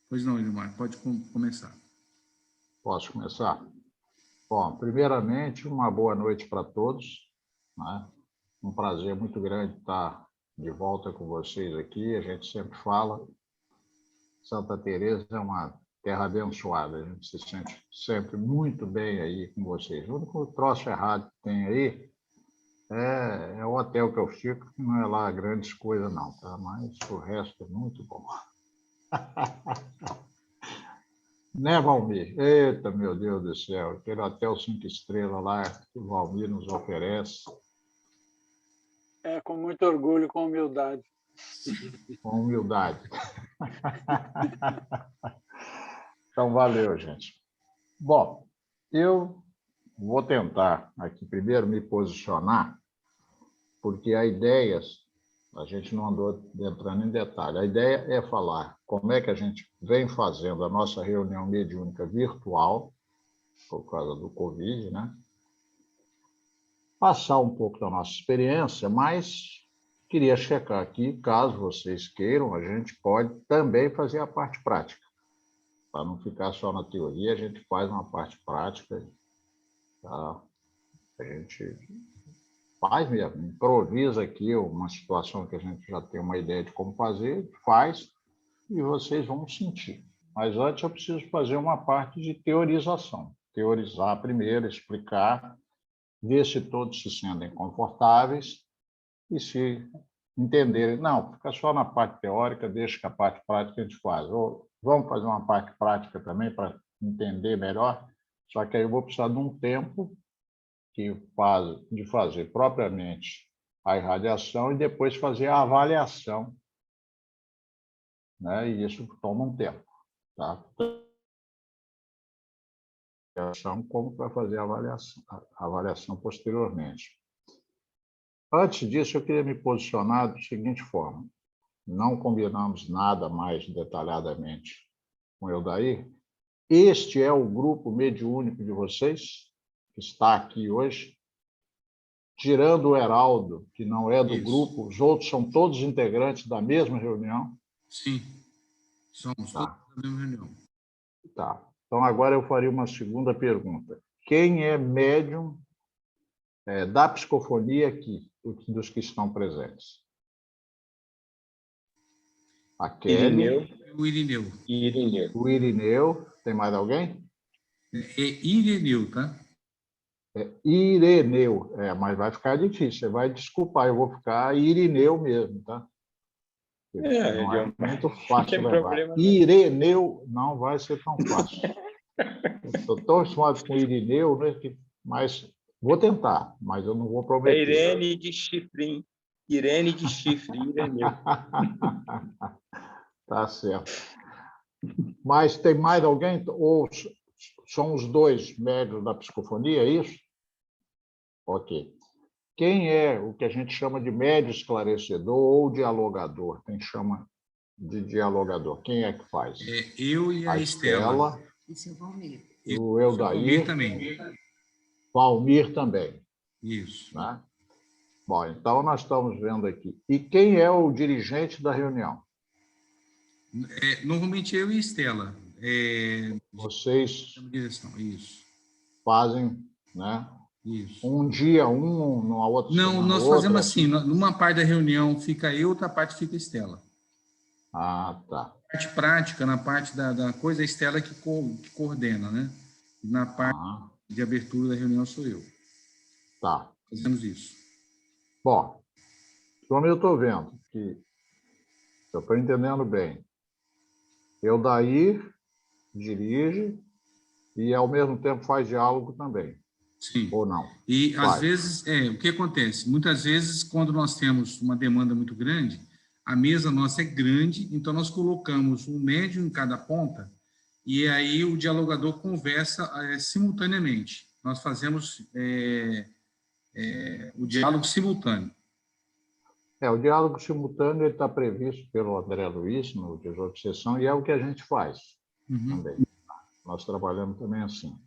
Pois não, Ilimar, pode começar. Posso começar? Bom, primeiramente, uma boa noite para todos, né? Um prazer muito grande estar de volta com vocês aqui. A gente sempre fala, Santa Teresa é uma terra abençoada, a gente se sente sempre muito bem aí com vocês. O único troço errado que tem aí é o hotel que eu fico, que não é lá grandes coisas não, tá? Mas o resto é muito bom. Né, Valmir? Eita, meu Deus do céu, aquele hotel 5 estrelas lá que o Valmir nos oferece. É, com muito orgulho, com humildade. Com humildade. Então, valeu, gente. Bom, eu vou tentar aqui primeiro me posicionar, porque a ideia, a gente não andou entrando em detalhe, a ideia é falar como é que a gente vem fazendo a nossa reunião mediúnica virtual, por causa do Covid, né? Passar um pouco da nossa experiência, mas queria checar aqui, caso vocês queiram, a gente pode também fazer a parte prática. Para não ficar só na teoria, a gente faz uma parte prática, tá? A gente faz mesmo, improvisa aqui uma situação que a gente já tem uma ideia de como fazer, faz, e vocês vão sentir. Mas antes eu preciso fazer uma parte de teorização. Teorizar primeiro, explicar, ver se todos se sentem confortáveis e se entenderem. Não, fica só na parte teórica, deixa que a parte prática a gente faz. Ou vamos fazer uma parte prática também para entender melhor, só que aí eu vou precisar de um tempo de fazer propriamente a irradiação e depois fazer a avaliação, né? E isso toma um tempo, tá? Como para fazer a avaliação posteriormente. Antes disso, eu queria me posicionar da seguinte forma. Não combinamos nada mais detalhadamente com o Eldair. Este é o grupo mediúnico de vocês, que está aqui hoje. Tirando o Heraldo, que não é do grupo, os outros são todos integrantes da mesma reunião? Sim, somos todos da mesma reunião. Tá. Então, agora eu faria uma segunda pergunta. Quem é médium da psicofonia aqui, dos que estão presentes? A Kelly. O Irineu. O Irineu. Tem mais alguém? É Irineu, tá? Ireneu. Mas vai ficar difícil. Você vai desculpar, eu vou ficar Irineu mesmo, tá? Não é muito fácil levar. Ireneu não vai ser tão fácil. Estou tão acostumado com Irineu, né? Mas vou tentar, mas eu não vou prometer. É Irene de Chifrim. Irene de Chifre, Ireneu. Tá certo. Mas tem mais alguém? Ou são os dois médios da psicofonia, é isso? Ok. Quem é o que a gente chama de médio esclarecedor ou dialogador? Quem chama de dialogador? Quem é que faz? Eu e a Estela. Esse é o Valmir. O Eldair. Valmir também. Valmir também. Isso. Né? Bom, então nós estamos vendo aqui. E quem é o dirigente da reunião? Normalmente eu e a Estela. Vocês direção, isso. fazem, né? Isso. Um dia numa outra Não, semana, nós fazemos assim, numa parte da reunião fica eu, outra parte fica a Estela. Ah, tá. Na parte prática, na parte da coisa, a Estela que coordena, né? Na parte de abertura da reunião sou eu. Tá. Fazemos isso. Bom, como eu estou vendo que eu estou entendendo bem, Eldair dirige e, ao mesmo tempo, faz diálogo também. Sim. Ou não? E, às vezes, o que acontece? Muitas vezes, quando nós temos uma demanda muito grande, a mesa nossa é grande, então nós colocamos um médium em cada ponta e aí o dialogador conversa simultaneamente. Nós fazemos o diálogo simultâneo. O diálogo simultâneo está previsto pelo André Luiz, no Tesouro de Sessão, e é o que a gente faz também. Nós trabalhamos também assim.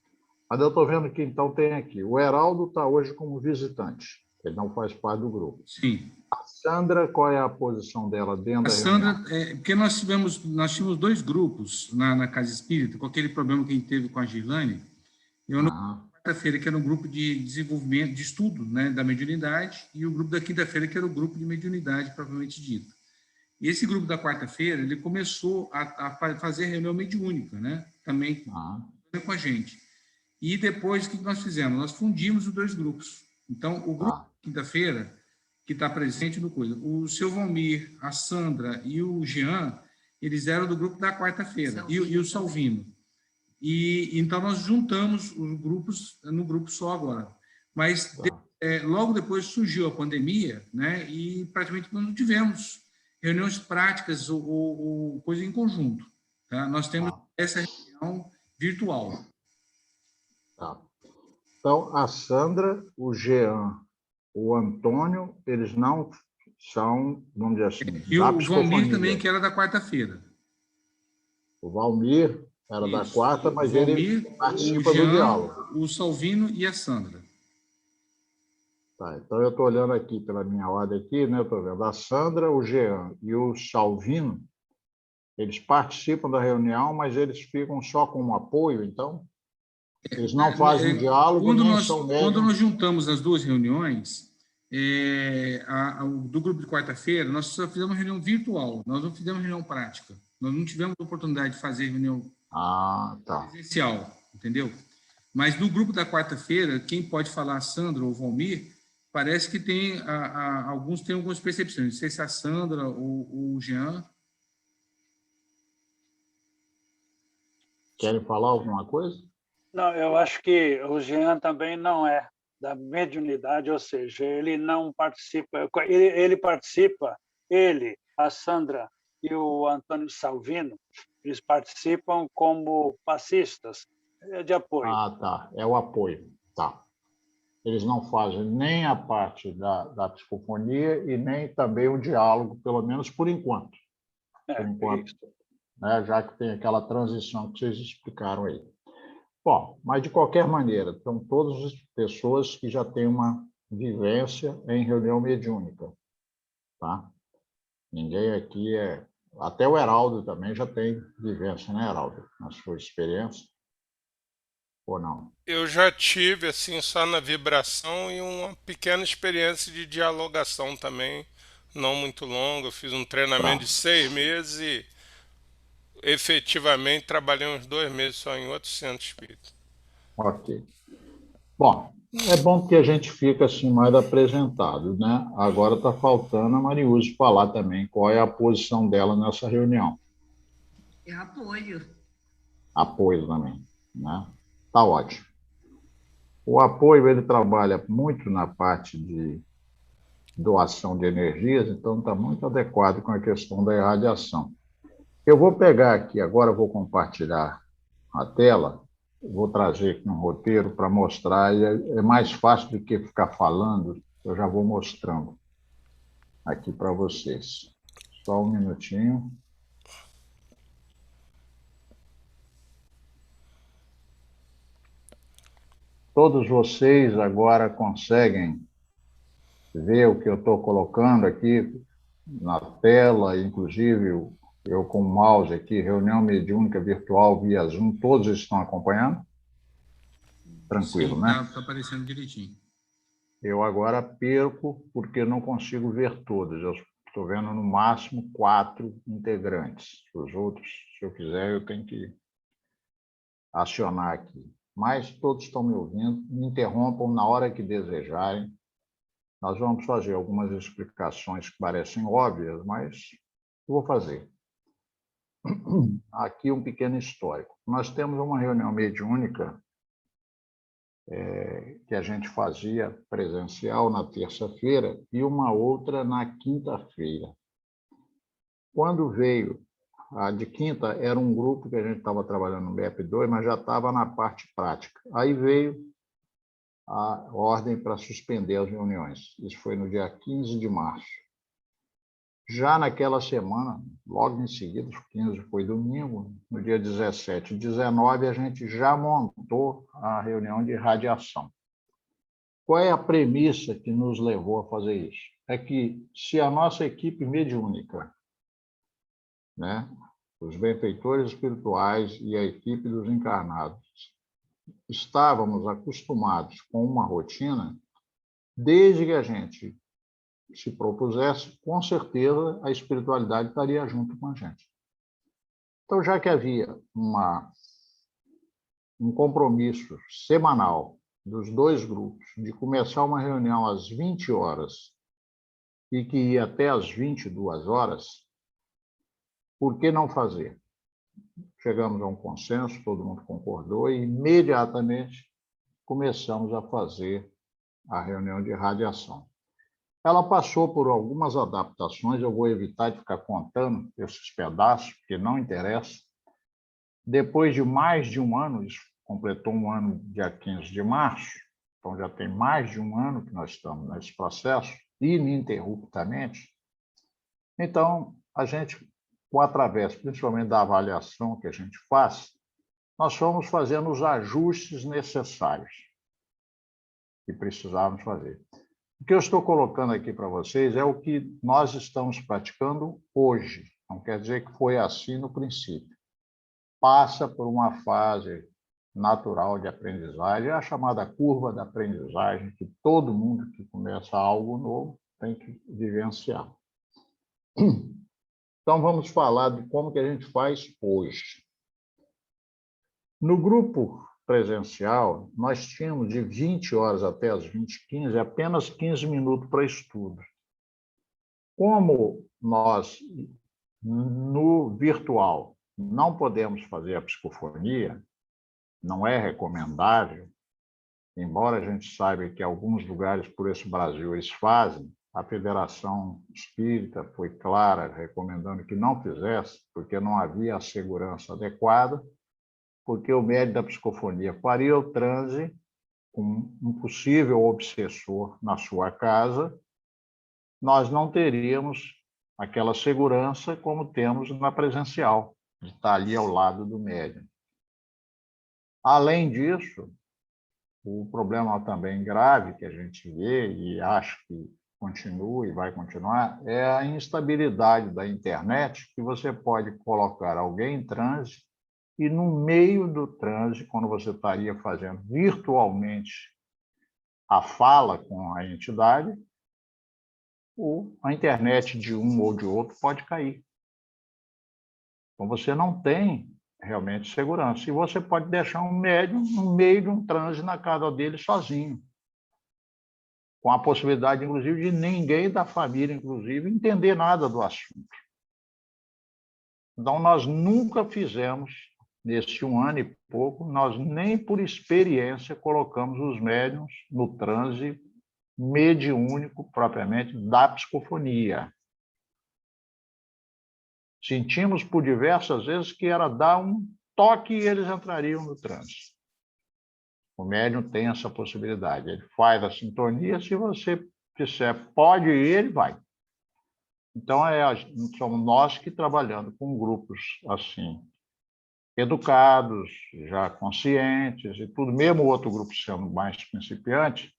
Mas eu estou vendo que, então, tem aqui. O Heraldo está hoje como visitante. Ele não faz parte do grupo. Sim. A Sandra, qual é a posição dela dentro A da Sandra, reunião? porque nós tínhamos dois grupos na Casa Espírita, com aquele problema que a gente teve com a Girlane. Eu, na Aham. quarta-feira, que era um grupo de desenvolvimento, de estudo, né, da mediunidade, e o grupo da quinta-feira, que era o grupo de mediunidade, propriamente dito. E esse grupo da quarta-feira, ele começou a fazer reunião mediúnica, né, também Aham. com a gente. E depois, o que nós fizemos? Nós fundimos os dois grupos. Então, o grupo Tá. da quinta-feira, que está presente no coisa, o seu Valmir, a Sandra e o Jean, eles eram do grupo da quarta-feira, e o Salvino. E então nós juntamos os grupos no grupo só agora. Mas Tá. logo depois surgiu a pandemia, né? E praticamente nós não tivemos reuniões práticas ou coisa em conjunto. Tá? Nós temos Tá. essa reunião virtual. Tá. Então, a Sandra, o Jean, o Antônio, eles não são, vamos dizer assim, E da o Valmir também, psicofonia. que era da quarta-feira. O Valmir era da Isso. quarta, O mas ele Valmir, o participa do Jean, diálogo. o Salvino e a Sandra. Tá, então, eu estou olhando aqui pela minha ordem aqui, né? Estou vendo a Sandra, o Jean e o Salvino, eles participam da reunião, mas eles ficam só como apoio, então? Eles não fazem diálogo, nem são Quando médiums. nós juntamos as duas reuniões, do grupo de quarta-feira, nós só fizemos uma reunião virtual, nós não fizemos reunião prática. Nós não tivemos oportunidade de fazer reunião Ah, tá. presencial, entendeu? Mas no grupo da quarta-feira, quem pode falar, a Sandra ou o Valmir, parece que tem alguns têm algumas percepções. Não sei se a Sandra ou o Jean. Querem falar alguma coisa? Não, eu acho que o Jean também não é da mediunidade, ou seja, ele não participa. Ele participa, ele, a Sandra e o Antônio Salvino, eles participam como passistas de apoio. Ah, tá. É o apoio. Tá. Eles não fazem nem a parte da psicofonia e nem também o diálogo, pelo menos por enquanto. Por enquanto, Isso. né, já que tem aquela transição que vocês explicaram aí. Bom, mas de qualquer maneira, são todas as pessoas que já têm uma vivência em reunião mediúnica, tá? Ninguém aqui é... Até o Heraldo também já tem vivência, né, Heraldo? Na sua experiência, ou não? Eu já tive, assim, só na vibração e uma pequena experiência de dialogação também, não muito longa. Eu fiz um treinamento Tá, de 6 meses e efetivamente trabalhei uns 2 meses só em outro centro espírita. ok. Bom, é bom que a gente fica assim mais apresentado, né? Agora está faltando a Mariúza falar também qual é a posição dela nessa reunião. Eu apoio. Apoio também, né? Tá ótimo. O apoio ele trabalha muito na parte de doação de energias, então está muito adequado com a questão da irradiação. Eu vou pegar aqui agora, vou compartilhar a tela, vou trazer aqui um roteiro para mostrar, e é mais fácil do que ficar falando, eu já vou mostrando aqui para vocês. Só um minutinho. Todos vocês agora conseguem ver o que eu estou colocando aqui na tela, inclusive eu com o mouse aqui, reunião mediúnica virtual via Zoom, todos estão acompanhando? Tranquilo, Sim, né? está aparecendo direitinho. Eu agora perco porque não consigo ver todos. Eu estou vendo no máximo 4 integrantes. Os outros, se eu quiser, eu tenho que acionar aqui. Mas todos estão me ouvindo. Me interrompam na hora que desejarem. Nós vamos fazer algumas explicações que parecem óbvias, mas eu vou fazer. Aqui um pequeno histórico. Nós temos uma reunião mediúnica que a gente fazia presencial na terça-feira e uma outra na quinta-feira. Quando veio a de quinta, era um grupo que a gente estava trabalhando no BEP2, mas já estava na parte prática. Aí veio a ordem para suspender as reuniões. Isso foi no dia 15 de março. Já naquela semana, logo em seguida, o 15 foi domingo, no dia 17 e 19, a gente já montou a reunião de radiação. qual é a premissa que nos levou a fazer isso? É que se a nossa equipe mediúnica, né, os benfeitores espirituais e a equipe dos encarnados, estávamos acostumados com uma rotina, desde que a gente se propusesse, com certeza a espiritualidade estaria junto com a gente. Então, já que havia um compromisso semanal dos dois grupos de começar uma reunião às 20 horas e que ia até às 22 horas, por que não fazer? Chegamos a um consenso, todo mundo concordou e imediatamente começamos a fazer a reunião de radiação. Ela passou por algumas adaptações, eu vou evitar de ficar contando esses pedaços, porque não interessa. Depois de mais de um ano, isso completou um ano dia 15 de março, então já tem mais de um ano que nós estamos nesse processo, ininterruptamente. Então, a gente, através principalmente da avaliação que a gente faz, nós fomos fazendo os ajustes necessários que precisávamos fazer. O que eu estou colocando aqui para vocês é o que nós estamos praticando hoje. Não quer dizer que foi assim no princípio. Passa por uma fase natural de aprendizagem, a chamada curva da aprendizagem, que todo mundo que começa algo novo tem que vivenciar. Então, vamos falar de como que a gente faz hoje. No grupo presencial, nós tínhamos de 20 horas até as 20h15, apenas 15 minutos para estudo. Como nós, no virtual, não podemos fazer a psicofonia, não é recomendável, embora a gente saiba que alguns lugares por esse Brasil eles fazem, a Federação Espírita foi clara, recomendando que não fizesse, porque não havia a segurança adequada, porque o médium da psicofonia faria o transe com um possível obsessor na sua casa, nós não teríamos aquela segurança como temos na presencial, de estar ali ao lado do médium. Além disso, o problema também grave que a gente vê, e acho que continua e vai continuar, é a instabilidade da internet, que você pode colocar alguém em transe e no meio do transe, quando você estaria fazendo virtualmente a fala com a entidade, a internet de um ou de outro pode cair. Então, você não tem realmente segurança. E você pode deixar um médium no meio de um transe na casa dele sozinho, com a possibilidade, inclusive, de ninguém da família, inclusive, entender nada do assunto. Então, nós nunca fizemos, nesse um ano e pouco, nós nem por experiência colocamos os médiums no transe mediúnico, propriamente, da psicofonia. Sentimos por diversas vezes que era dar um toque e eles entrariam no transe. O médium tem essa possibilidade. Ele faz a sintonia, se você disser pode ir, ele vai. Então, somos nós que trabalhando com grupos assim, educados, já conscientes e tudo, mesmo o outro grupo sendo mais principiante,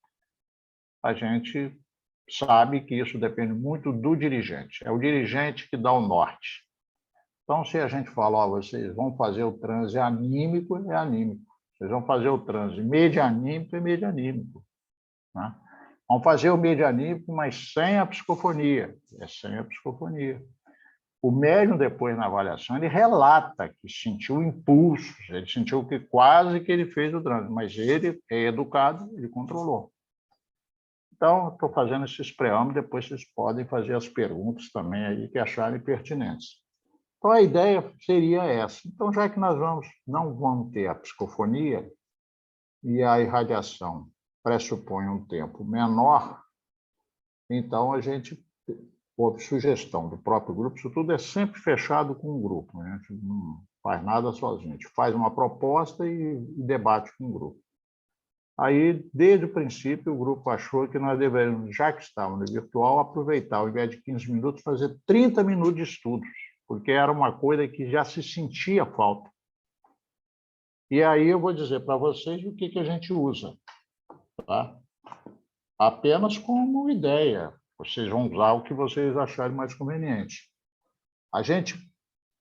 a gente sabe que isso depende muito do dirigente. É o dirigente que dá o norte. Então, se a gente fala, vocês vão fazer o transe anímico, é anímico. Vocês vão fazer o transe medianímico, é medianímico. Né? Vão fazer o medianímico, mas sem a psicofonia. É sem a psicofonia. O médium, depois, na avaliação, ele relata que sentiu impulsos, ele sentiu que quase que ele fez o transe, mas ele é educado, ele controlou. Então, estou fazendo esses preâmbulos, depois vocês podem fazer as perguntas também aí que acharem pertinentes. Então, a ideia seria essa. Então, já que nós não vamos ter a psicofonia e a irradiação pressupõe um tempo menor, então a gente, por sugestão do próprio grupo, isso tudo é sempre fechado com o grupo, né? A gente não faz nada sozinho, a gente faz uma proposta e debate com o grupo. Aí, desde o princípio, o grupo achou que nós deveríamos, já que estávamos no virtual, aproveitar, ao invés de 15 minutos, fazer 30 minutos de estudos, porque era uma coisa que já se sentia falta. E aí eu vou dizer para vocês o que a gente usa. Tá? apenas como ideia. Vocês vão usar o que vocês acharem mais conveniente. A gente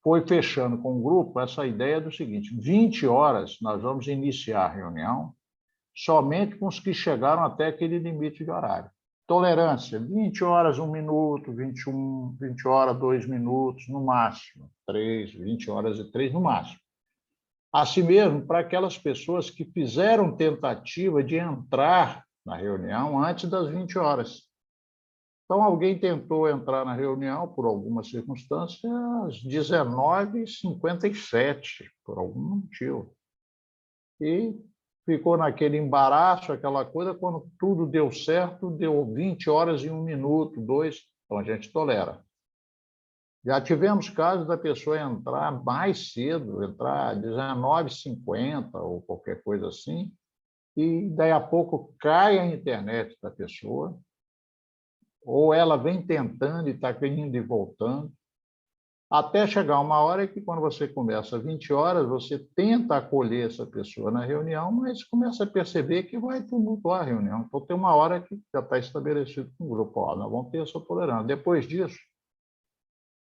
foi fechando com o grupo essa ideia do seguinte: 20 horas nós vamos iniciar a reunião somente com os que chegaram até aquele limite de horário. Tolerância, 20 horas, 1 minuto, 21, 20 horas, 2 minutos, no máximo, 3, 20 horas e 3, no máximo. Assim mesmo, para aquelas pessoas que fizeram tentativa de entrar na reunião antes das 20 horas. Então, alguém tentou entrar na reunião, por alguma circunstância, às 19h57, por algum motivo. E ficou naquele embaraço, aquela coisa, quando tudo deu certo, deu 20 horas e 1 minuto, 2, então a gente tolera. Já tivemos casos da pessoa entrar mais cedo, entrar às 19h50 ou qualquer coisa assim, e daí a pouco cai a internet da pessoa, ou ela vem tentando e está indo e voltando, até chegar uma hora que, quando você começa às 20 horas, você tenta acolher essa pessoa na reunião, mas começa a perceber que vai tumultuar a reunião. Então, tem uma hora que já está estabelecido com o grupo. Ó, nós vamos ter essa tolerância. Depois disso,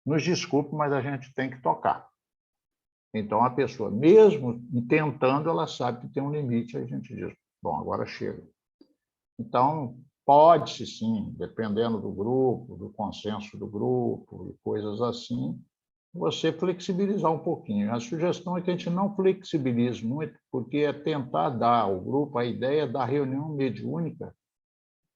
nos desculpe, mas a gente tem que tocar. Então, a pessoa, mesmo tentando, ela sabe que tem um limite, aí a gente diz, bom, agora chega. Então, pode-se, sim, dependendo do grupo, do consenso do grupo e coisas assim, você flexibilizar um pouquinho. A sugestão é que a gente não flexibilize muito, porque é tentar dar ao grupo a ideia da reunião mediúnica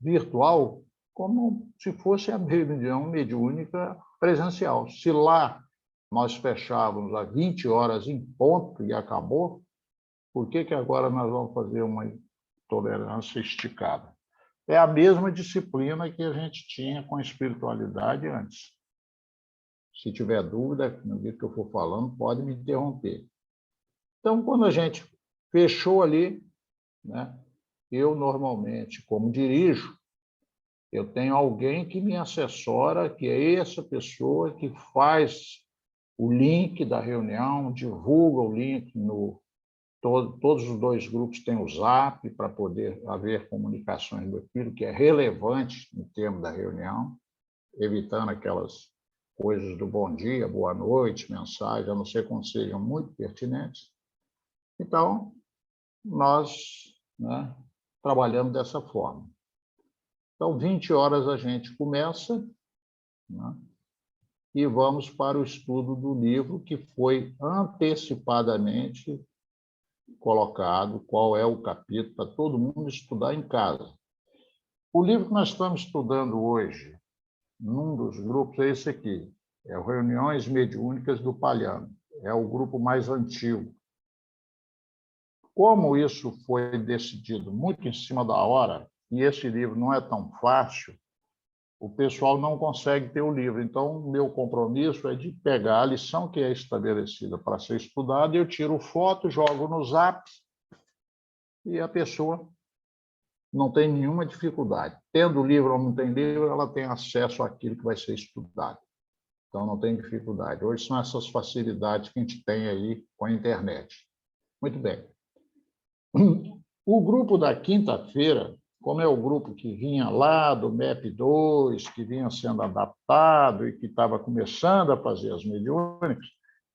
virtual como se fosse a reunião mediúnica presencial. Se lá nós fechávamos às 20 horas em ponto e acabou, por que agora nós vamos fazer uma tolerância esticada? É a mesma disciplina que a gente tinha com a espiritualidade antes. Se tiver dúvida, no dia que eu for falando, pode me interromper. Então, quando a gente fechou ali, né, eu normalmente, como dirijo, eu tenho alguém que me assessora, que é essa pessoa que faz o link da reunião, divulga o link no... Todos os dois grupos têm o Zap para poder haver comunicações daquilo que é relevante no termo da reunião, evitando aquelas coisas do bom dia, boa noite, mensagem, a não ser quando sejam muito pertinentes. Então, nós, né, trabalhamos dessa forma. Então, 20 horas a gente começa, né, e vamos para o estudo do livro que foi antecipadamente colocado, qual é o capítulo, para todo mundo estudar em casa. O livro que nós estamos estudando hoje, num dos grupos, é esse aqui, é o Reuniões Mediúnicas do Palhano, é o grupo mais antigo. Como isso foi decidido muito em cima da hora, e esse livro não é tão fácil, o pessoal não consegue ter o livro. Então, o meu compromisso é de pegar a lição que é estabelecida para ser estudada, eu tiro foto, jogo no Zap, e a pessoa não tem nenhuma dificuldade. Tendo livro ou não tem livro, ela tem acesso àquilo que vai ser estudado. Então, não tem dificuldade. Hoje são essas facilidades que a gente tem aí com a internet. Muito bem. O grupo da quinta-feira, como é o grupo que vinha lá do MEP2, que vinha sendo adaptado e que estava começando a fazer as mediúnicas,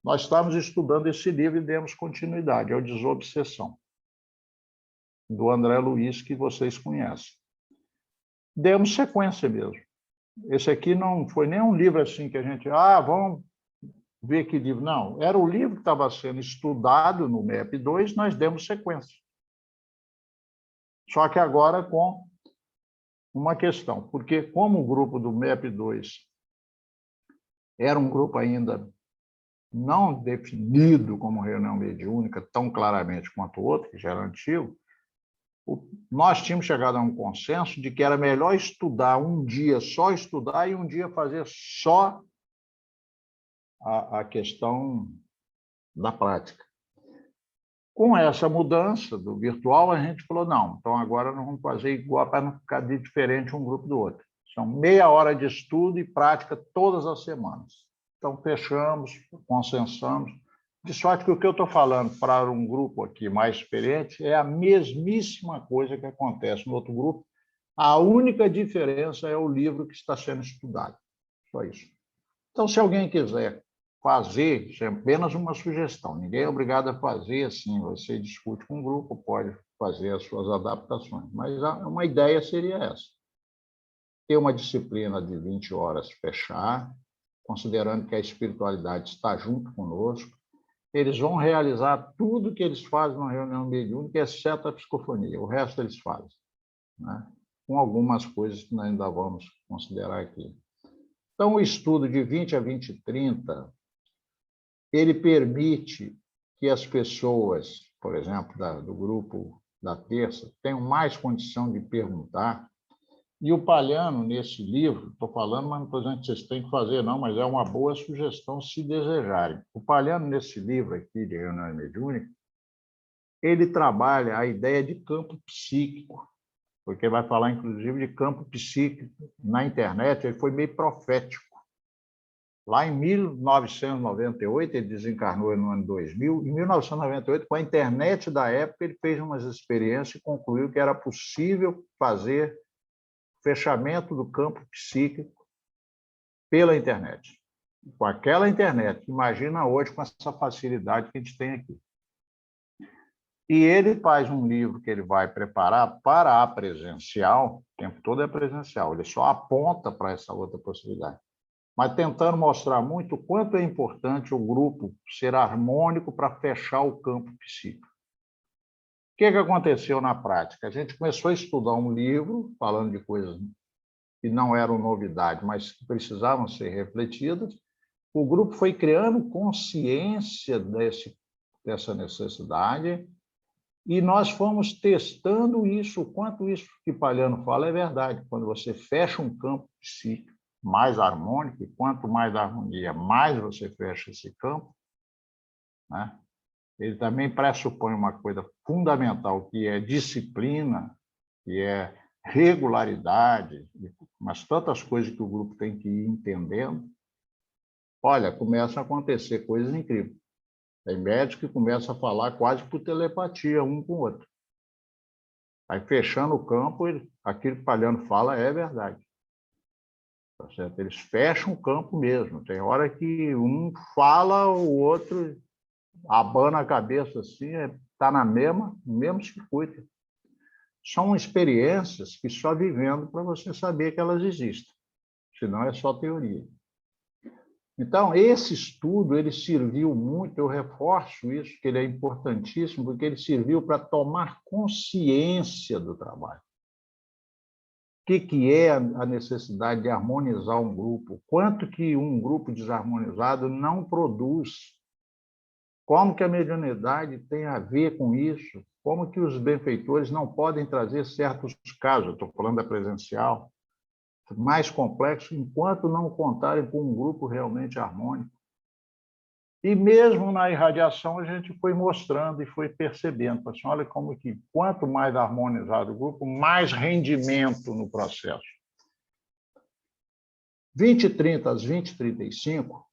nós estávamos estudando esse livro e demos continuidade, é o Desobsessão, do André Luiz, que vocês conhecem. Demos sequência mesmo. Esse aqui não foi nem um livro assim que a gente... vamos ver que livro. Não, era o livro que estava sendo estudado no MEP2, nós demos sequência. Só que agora com uma questão, porque como o grupo do MEP2 era um grupo ainda não definido como reunião mediúnica tão claramente quanto o outro, que já era antigo, nós tínhamos chegado a um consenso de que era melhor estudar um dia, só estudar, e um dia fazer só a questão da prática. Com essa mudança do virtual, a gente falou, não, então agora nós vamos fazer igual para não ficar diferente um grupo do outro. São meia hora de estudo e prática todas as semanas. Então, fechamos, consensamos. De sorte que o que eu estou falando para um grupo aqui mais experiente é a mesmíssima coisa que acontece no outro grupo, A única diferença é o livro que está sendo estudado. Só isso. Então, se alguém quiser fazer, isso é apenas uma sugestão, ninguém é obrigado a fazer assim, você discute com o grupo, pode fazer as suas adaptações, mas uma ideia seria essa. Ter uma disciplina de 20 horas fechar, considerando que a espiritualidade está junto conosco, eles vão realizar tudo que eles fazem na reunião mediúnica, exceto a psicofonia, o resto eles fazem, né? Com algumas coisas que nós ainda vamos considerar aqui. Então, o estudo de 20 a 20 e 30, ele permite que as pessoas, por exemplo, do grupo da terça, tenham mais condição de perguntar. E o Palhano, nesse livro, estou falando, mas não estou dizendo que vocês têm que fazer, não, mas é uma boa sugestão se desejarem. O Palhano, nesse livro aqui, de Reunião Mediúnica, ele trabalha a ideia de campo psíquico, porque vai falar, inclusive, de campo psíquico na internet, ele foi meio profético. Lá em 1998, ele desencarnou no ano 2000, em 1998, com a internet da época, ele fez umas experiências e concluiu que era possível fazer fechamento do campo psíquico pela internet. Com aquela internet, imagina hoje com essa facilidade que a gente tem aqui. E ele faz um livro que ele vai preparar para a presencial, o tempo todo é presencial, ele só aponta para essa outra possibilidade, mas tentando mostrar muito o quanto é importante o grupo ser harmônico para fechar o campo psíquico. O que aconteceu na prática? A gente começou a estudar um livro, falando de coisas que não eram novidade, mas que precisavam ser refletidas. O grupo foi criando consciência dessa necessidade e nós fomos testando isso, o quanto isso que Palhano fala é verdade. Quando você fecha um campo psíquico mais harmônico, e quanto mais harmonia, mais você fecha esse campo, né? Ele também pressupõe uma coisa fundamental, que é disciplina, que é regularidade, mas tantas coisas que o grupo tem que ir entendendo. Olha, começam a acontecer coisas incríveis. Tem médicos que começam a falar quase por telepatia, um com o outro. Aí, fechando o campo, aquilo que o Palhano fala é verdade. Tá certo? Eles fecham o campo mesmo. Tem hora que um fala, o outro abana a cabeça assim, está no mesmo circuito. São experiências que só vivendo para você saber que elas existem. Senão é só teoria. Então, esse estudo, ele serviu muito, eu reforço isso, que ele é importantíssimo, porque ele serviu para tomar consciência do trabalho. O que é a necessidade de harmonizar um grupo? Quanto que um grupo desarmonizado não produz? Como que a mediunidade tem a ver com isso? Como que os benfeitores não podem trazer certos casos, estou falando da presencial, mais complexo, enquanto não contarem com um grupo realmente harmônico. E mesmo na irradiação, a gente foi mostrando e foi percebendo. Assim, olha como que, quanto mais harmonizado o grupo, mais rendimento no processo. 20h30 às 20h35,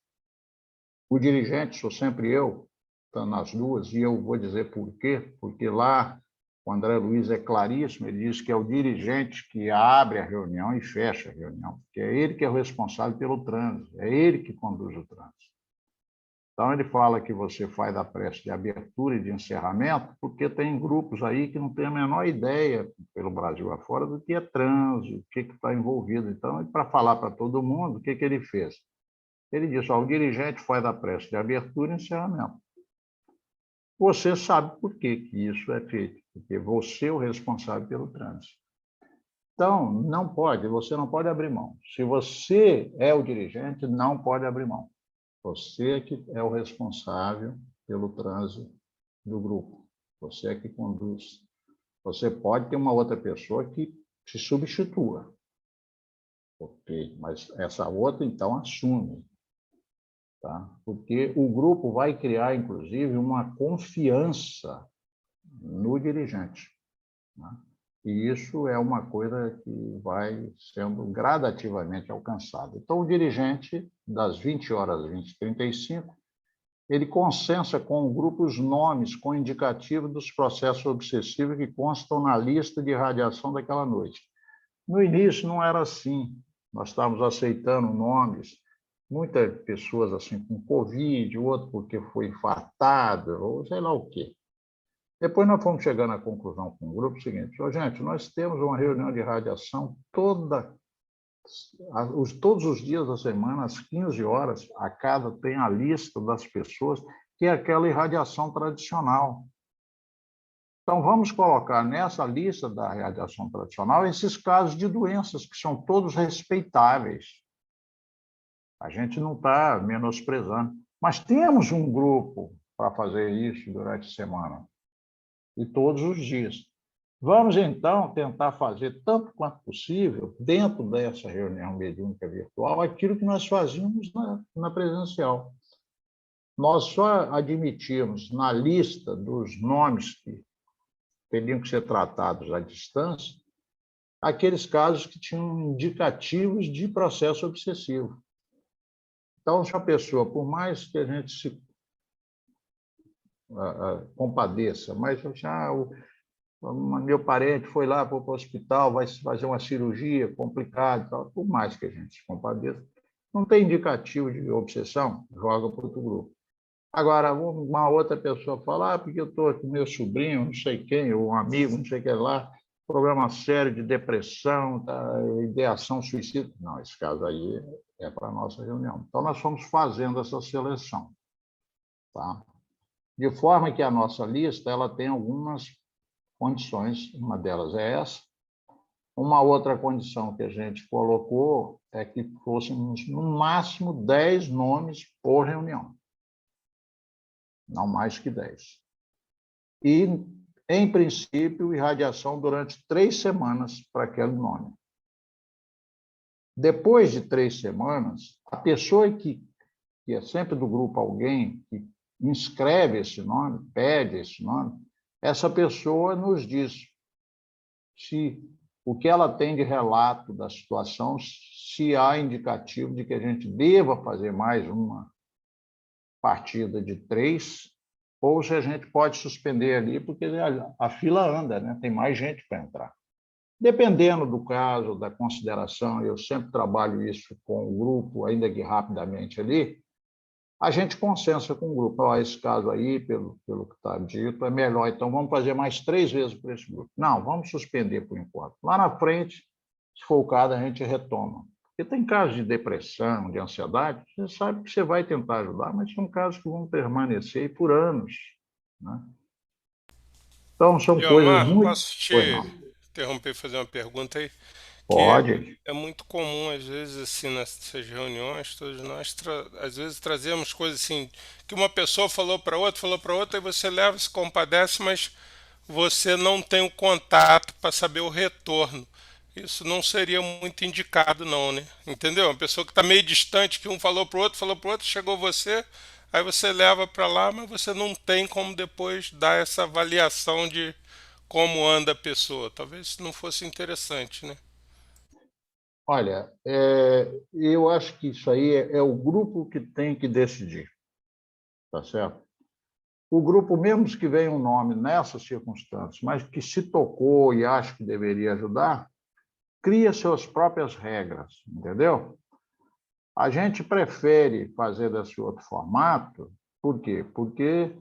o dirigente sou sempre eu, estando nas duas, e eu vou dizer por quê, porque lá o André Luiz é claríssimo, ele diz que é o dirigente que abre a reunião e fecha a reunião, porque é ele que é o responsável pelo trânsito, é ele que conduz o trânsito. Então, ele fala que você faz a prece de abertura e de encerramento, porque tem grupos aí que não têm a menor ideia, pelo Brasil afora, do que é trânsito, o que está envolvido. Então, para falar para todo mundo, o que ele fez? Ele disse, o dirigente faz a prece de abertura e encerramento. Você sabe por que isso é feito, porque você é o responsável pelo trânsito. Então, você não pode abrir mão. Se você é o dirigente, não pode abrir mão. Você é que é o responsável pelo trânsito do grupo. Você é que conduz. Você pode ter uma outra pessoa que se substitua. Ok, mas essa outra, então, assume. Tá? Porque o grupo vai criar, inclusive, uma confiança no dirigente. Né? E isso é uma coisa que vai sendo gradativamente alcançada. Então, o dirigente, das 20h às 20h35, ele consensa com o grupo os nomes com indicativo dos processos obsessivos que constam na lista de irradiação daquela noite. No início não era assim. Nós estávamos aceitando nomes, muitas pessoas assim com Covid, outro porque foi infartado, ou sei lá o quê. Depois nós fomos chegando à conclusão com o grupo seguinte: gente, nós temos uma reunião de radiação todos os dias da semana, às 15 horas, a cada tem a lista das pessoas, que é aquela irradiação tradicional. Então, vamos colocar nessa lista da radiação tradicional esses casos de doenças que são todos respeitáveis. A gente não está menosprezando, mas temos um grupo para fazer isso durante a semana, e todos os dias. Vamos, então, tentar fazer, tanto quanto possível, dentro dessa reunião mediúnica virtual, aquilo que nós fazíamos na presencial. Nós só admitimos na lista dos nomes que teriam que ser tratados à distância aqueles casos que tinham indicativos de processo obsessivo. Então, se a pessoa, por mais que a gente se compadeça, mas meu parente foi lá para o hospital, vai fazer uma cirurgia complicada, tal, por mais que a gente se compadeça, não tem indicativo de obsessão, joga para outro grupo. Agora, uma outra pessoa fala, porque eu estou com meu sobrinho, não sei quem, ou um amigo, não sei quem lá, problema sério de depressão, ideação suicida. Não, esse caso aí é para a nossa reunião. Então, nós fomos fazendo essa seleção. Tá? De forma que a nossa lista ela tem algumas condições, uma delas é essa. Uma outra condição que a gente colocou é que fôssemos, no máximo, 10 nomes por reunião. Não mais que 10. E, em princípio, irradiação durante 3 semanas para aquele nome. Depois de 3 semanas, a pessoa que é sempre do grupo alguém, que inscreve esse nome, pede esse nome, essa pessoa nos diz se o que ela tem de relato da situação, se há indicativo de que a gente deva fazer mais uma partida de 3, ou se a gente pode suspender ali, porque a fila anda, né? Tem mais gente para entrar. Dependendo do caso, da consideração, eu sempre trabalho isso com o grupo, ainda que rapidamente ali, a gente consensa com o grupo. Esse caso aí, pelo que está dito, é melhor, então vamos fazer mais 3 vezes para esse grupo. Não, vamos suspender por enquanto. Lá na frente, se for o caso, a gente retoma. Porque tem casos de depressão, de ansiedade, você sabe que você vai tentar ajudar, mas são casos que vão permanecer por anos. Né? Então, são coisas Leomar, muito... posso te Pois não. interromper e fazer uma pergunta aí? Que Pode. é muito comum, às vezes, assim, nessas reuniões, todos nós, às vezes, trazemos coisas assim, que uma pessoa falou para outra, e você leva, se compadece, mas você não tem o contato para saber o retorno. Isso não seria muito indicado, não, né? Entendeu? Uma pessoa que está meio distante, que um falou para o outro, chegou você, aí você leva para lá, mas você não tem como depois dar essa avaliação de como anda a pessoa. Talvez isso não fosse interessante, né? Olha, eu acho que isso aí é o grupo que tem que decidir, tá certo? O grupo, mesmo que venha um nome nessas circunstâncias, mas que se tocou e acha que deveria ajudar, cria suas próprias regras, entendeu? A gente prefere fazer desse outro formato, por quê? Porque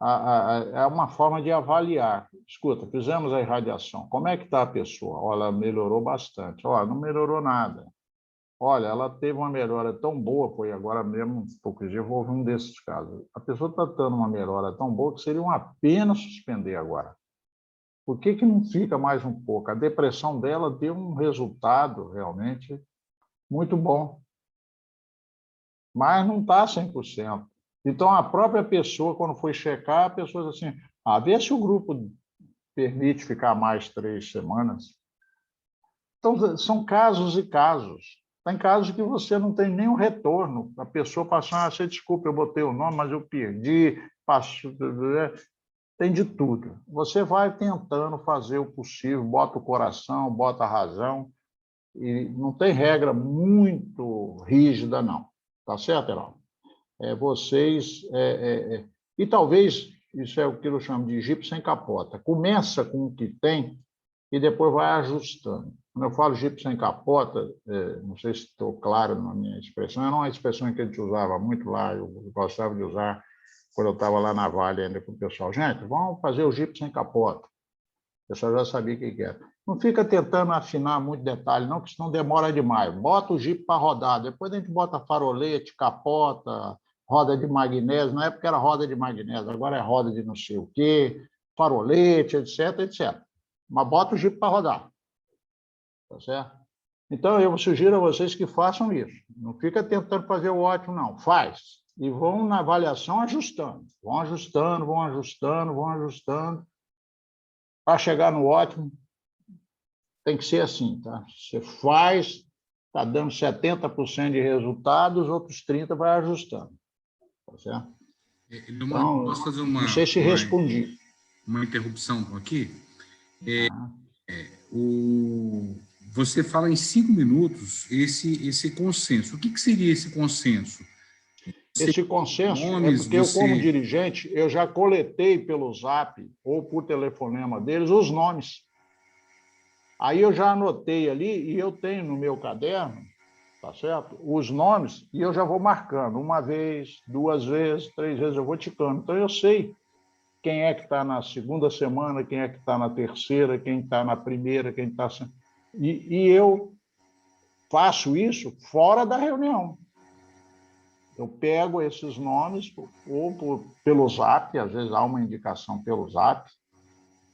é uma forma de avaliar. Escuta, fizemos a irradiação, como é que está a pessoa? Olha, ela melhorou bastante. Olha, não melhorou nada. Olha, ela teve uma melhora tão boa, foi agora mesmo, poucos dias, houve um desses casos. A pessoa está tendo uma melhora tão boa que seria uma pena suspender agora. Por que não fica mais um pouco? A depressão dela deu um resultado realmente muito bom, mas não está 100%. Então, a própria pessoa, quando foi checar, a pessoa diz assim, vê se o grupo permite ficar mais 3 semanas. Então, são casos e casos. Tem casos que você não tem nenhum retorno. A pessoa passa, você desculpa, eu botei o nome, mas eu perdi, passou... Tem de tudo. Você vai tentando fazer o possível, bota o coração, bota a razão, e não tem regra muito rígida, não. Tá certo, Heraldo? E talvez, isso é o que eu chamo de jipe sem capota. Começa com o que tem e depois vai ajustando. Quando eu falo Jeep sem capota, não sei se estou claro na minha expressão, era uma expressão que a gente usava muito lá, eu gostava de usar quando eu estava lá na Vale ainda com o pessoal. Gente, vamos fazer o Jeep sem capota. O pessoal já sabia o que era. Não fica tentando afinar muito detalhe, não, que senão demora demais. Bota o Jeep para rodar, depois a gente bota farolete, capota, roda de magnésio. Na época era roda de magnésio, agora é roda de não sei o quê, farolete, etc, etc. Mas bota o Jeep para rodar. Tá certo? Então, eu sugiro a vocês que façam isso. Não fica tentando fazer o ótimo, não. Faz. E vão na avaliação ajustando. Vão ajustando, vão ajustando, vão ajustando. Para chegar no ótimo, tem que ser assim, tá? Você faz, está dando 70% de resultado, os outros 30% vai ajustando. Tá certo? Então, posso fazer não sei se respondi. Uma interrupção aqui? Você fala em 5 minutos esse consenso. O que seria esse consenso? Esse consenso é porque eu, como dirigente, eu já coletei pelo Zap ou por telefonema deles os nomes. Aí eu já anotei ali e eu tenho no meu caderno, tá certo? Os nomes e eu já vou marcando. 1 vez, 2 vezes, 3 vezes, eu vou ticando. Então eu sei quem é que está na segunda semana, quem é que está na terceira, quem está na primeira, quem está... E eu faço isso fora da reunião. Eu pego esses nomes ou pelo Zap, às vezes há uma indicação pelo Zap,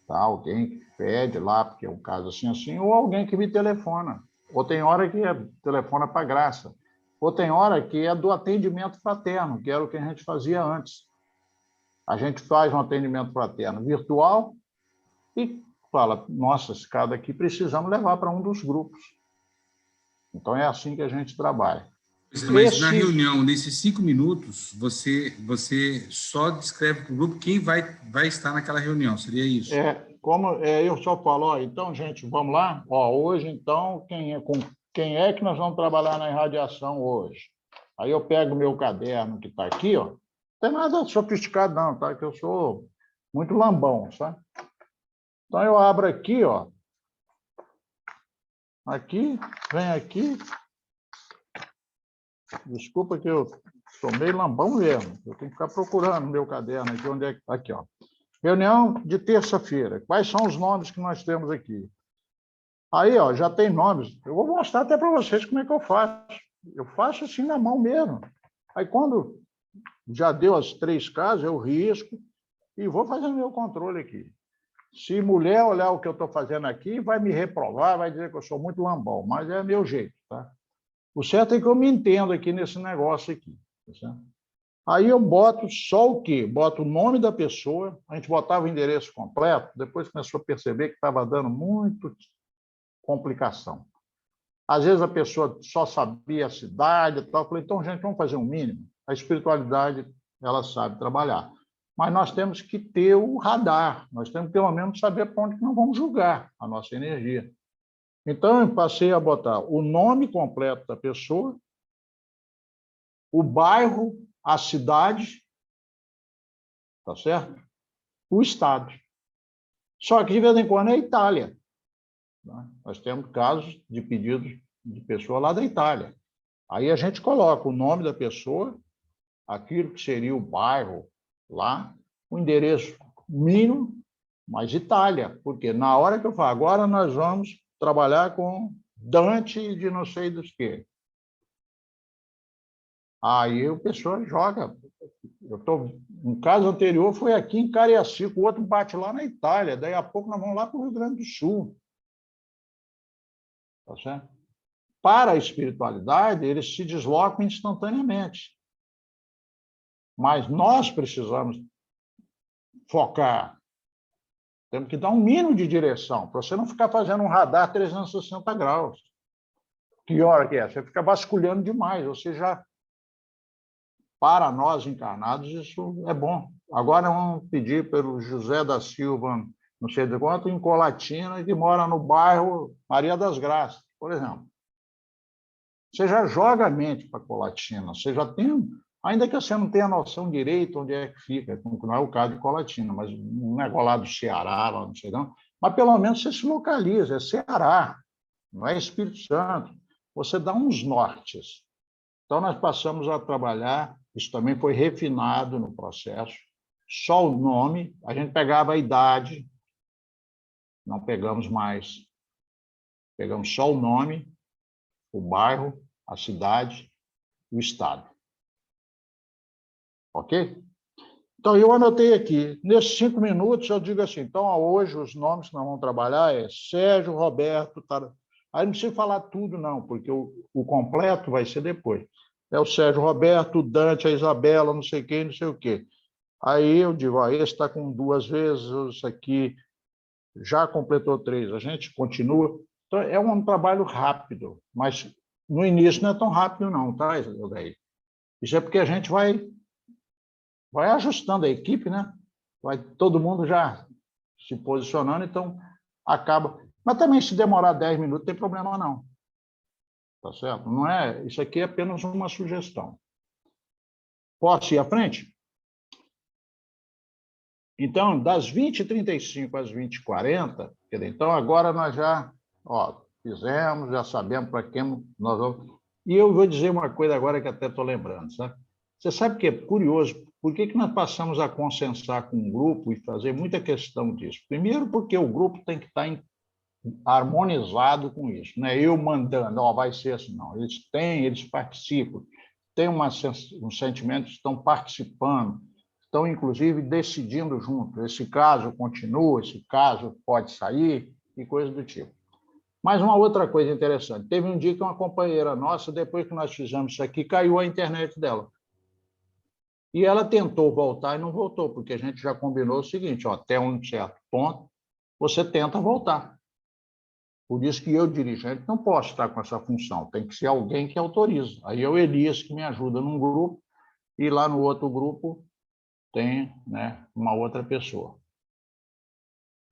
tá? Alguém que pede lá, porque é um caso assim, ou alguém que me telefona. Ou tem hora que telefona para graça. Ou tem hora que é do atendimento fraterno, que era o que a gente fazia antes. A gente faz um atendimento fraterno virtual e fala, nossa, esse cara daqui precisamos levar para um dos grupos. Então, é assim que a gente trabalha. Mas na reunião, nesses 5 minutos, você só descreve para o grupo quem vai estar naquela reunião, seria isso? Eu só falo, então, gente, vamos lá? Hoje, então, quem é que nós vamos trabalhar na irradiação hoje? Aí eu pego o meu caderno que está aqui, não tem nada sofisticado não, tá? Que eu sou muito lambão, sabe? Então, eu abro aqui, aqui, vem aqui. Desculpa que eu sou meio lambão mesmo. Eu tenho que ficar procurando no meu caderno aqui, onde é que está aqui, Reunião de terça-feira. Quais são os nomes que nós temos aqui? Aí, já tem nomes. Eu vou mostrar até para vocês como é que eu faço. Eu faço assim na mão mesmo. Aí, quando já deu as 3 casas, eu risco e vou fazendo meu controle aqui. Se mulher olhar o que eu estou fazendo aqui, vai me reprovar, vai dizer que eu sou muito lambão, mas é meu jeito, tá? O certo é que eu me entendo aqui nesse negócio aqui. Tá certo? Aí eu boto só o quê? Boto o nome da pessoa, a gente botava o endereço completo, depois começou a perceber que estava dando muito complicação. Às vezes a pessoa só sabia a cidade e tal. Eu falei, então, gente, vamos fazer um mínimo. A espiritualidade, ela sabe trabalhar. Mas nós temos que ter o radar, nós temos que, pelo menos, saber para onde nós vamos julgar a nossa energia. Então, eu passei a botar o nome completo da pessoa, o bairro, a cidade, tá certo? O estado. Só que, de vez em quando, é a Itália. Nós temos casos de pedidos de pessoa lá da Itália. Aí a gente coloca o nome da pessoa, aquilo que seria o bairro lá, o endereço mínimo, mas Itália. Porque na hora que eu falo, agora nós vamos trabalhar com Dante de não sei dos quê. Aí o pessoal joga. Um caso anterior foi aqui em Cariacica, o outro bate lá na Itália, daí a pouco nós vamos lá para o Rio Grande do Sul. Tá certo? Para a espiritualidade, eles se deslocam instantaneamente. Mas nós precisamos focar. Temos que dar um mínimo de direção, para você não ficar fazendo um radar 360 graus. Que hora que é? Você fica vasculhando demais, você já... Para nós encarnados, isso é bom. Agora vamos pedir pelo José da Silva, não sei de quanto, em Colatina, que mora no bairro Maria das Graças, por exemplo. Você já joga a mente para Colatina, você já tem, ainda que você não tenha noção direito onde é que fica, não é o caso de Colatina, mas um negócio lá do Ceará, lá não sei não, Mas pelo menos você se localiza, é Ceará, não é Espírito Santo. Você dá uns nortes. Então, nós passamos a trabalhar, isso também foi refinado no processo, só o nome, a gente pegava a idade, não pegamos mais, pegamos só o nome, o bairro, a cidade, o estado. Ok? Então, eu anotei aqui, nesses 5 minutos, eu digo assim, então, hoje os nomes que nós vamos trabalhar é Sérgio, Roberto, aí não precisa falar tudo, não, porque o completo vai ser depois. É o Sérgio Roberto, o Dante, a Isabela, não sei quem, não sei o quê. Aí eu digo, ó, esse está com 2 vezes, esse aqui já completou 3, a gente continua. Então, é um trabalho rápido, mas no início não é tão rápido, não, tá, Daí? Isso é porque a gente vai ajustando a equipe, né? Vai todo mundo já se posicionando, então acaba. Mas também, se demorar 10 minutos, não tem problema, não. Tá certo? Não é, isso aqui é apenas uma sugestão. Posso ir à frente? Então, das 20h35 às 20h40, então agora nós já fizemos, já sabemos para quem nós vamos. E eu vou dizer uma coisa agora que até estou lembrando, sabe? Você sabe que é curioso, por que nós passamos a consensar com o grupo e fazer muita questão disso? Primeiro, porque o grupo tem que estar harmonizado com isso, né? Eu mandando, vai ser assim, não. Eles participam, têm um sentimento, estão participando, estão, inclusive, decidindo junto. Esse caso continua, esse caso pode sair, e coisas do tipo. Mas uma outra coisa interessante, teve um dia que uma companheira nossa, depois que nós fizemos isso aqui, caiu a internet dela. E ela tentou voltar e não voltou, porque a gente já combinou o seguinte, até um certo ponto, você tenta voltar. Por isso que eu, dirigente, não posso estar com essa função, tem que ser alguém que autoriza. Aí é o Elias que me ajuda num grupo, e lá no outro grupo tem, né, uma outra pessoa.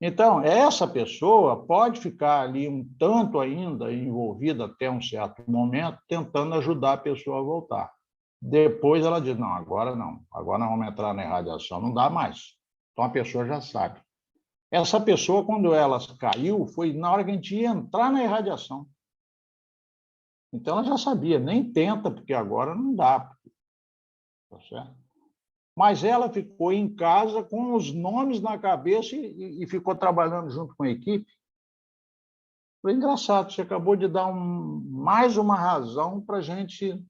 Então, essa pessoa pode ficar ali um tanto ainda envolvida até um certo momento, tentando ajudar a pessoa a voltar. Depois ela diz, não, agora nós vamos entrar na irradiação, não dá mais. Então a pessoa já sabe. Essa pessoa, quando ela caiu, foi na hora que a gente ia entrar na irradiação. Então ela já sabia, nem tenta, porque agora não dá. Tá certo? Mas ela ficou em casa com os nomes na cabeça e ficou trabalhando junto com a equipe. Foi engraçado, você acabou de dar mais uma razão para a gente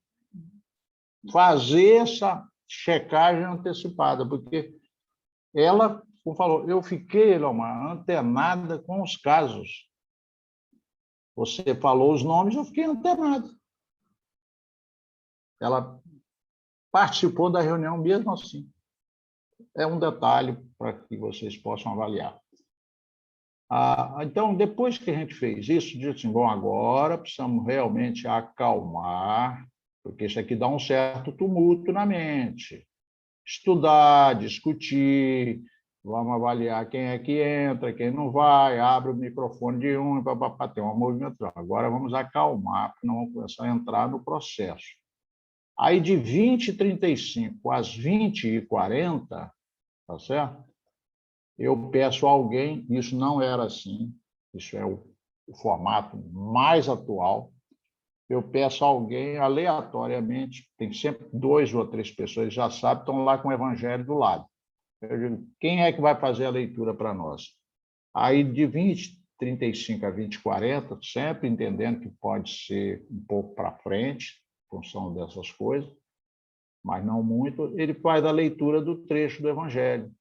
fazer essa checagem antecipada, porque ela, como falou, eu fiquei, Lomar, antenada com os casos. Você falou os nomes, eu fiquei antenado. Ela participou da reunião mesmo assim. É um detalhe para que vocês possam avaliar. Então, depois que a gente fez isso, disse assim, bom, agora precisamos realmente acalmar, porque isso aqui dá um certo tumulto na mente. Estudar, discutir, vamos avaliar quem é que entra, quem não vai, abre o microfone de um, para ter uma movimentação. Agora vamos acalmar, porque não vamos começar a entrar no processo. Aí, de 20h35 às 20h40, tá certo? Eu peço a alguém, isso não era assim, isso é o formato mais atual, eu peço a alguém aleatoriamente, tem sempre 2 ou 3 pessoas, já sabem, estão lá com o evangelho do lado. Eu digo, quem é que vai fazer a leitura para nós? Aí, de 20h35 a 20h40, sempre entendendo que pode ser um pouco para frente, em função dessas coisas, mas não muito, ele faz a leitura do trecho do evangelho.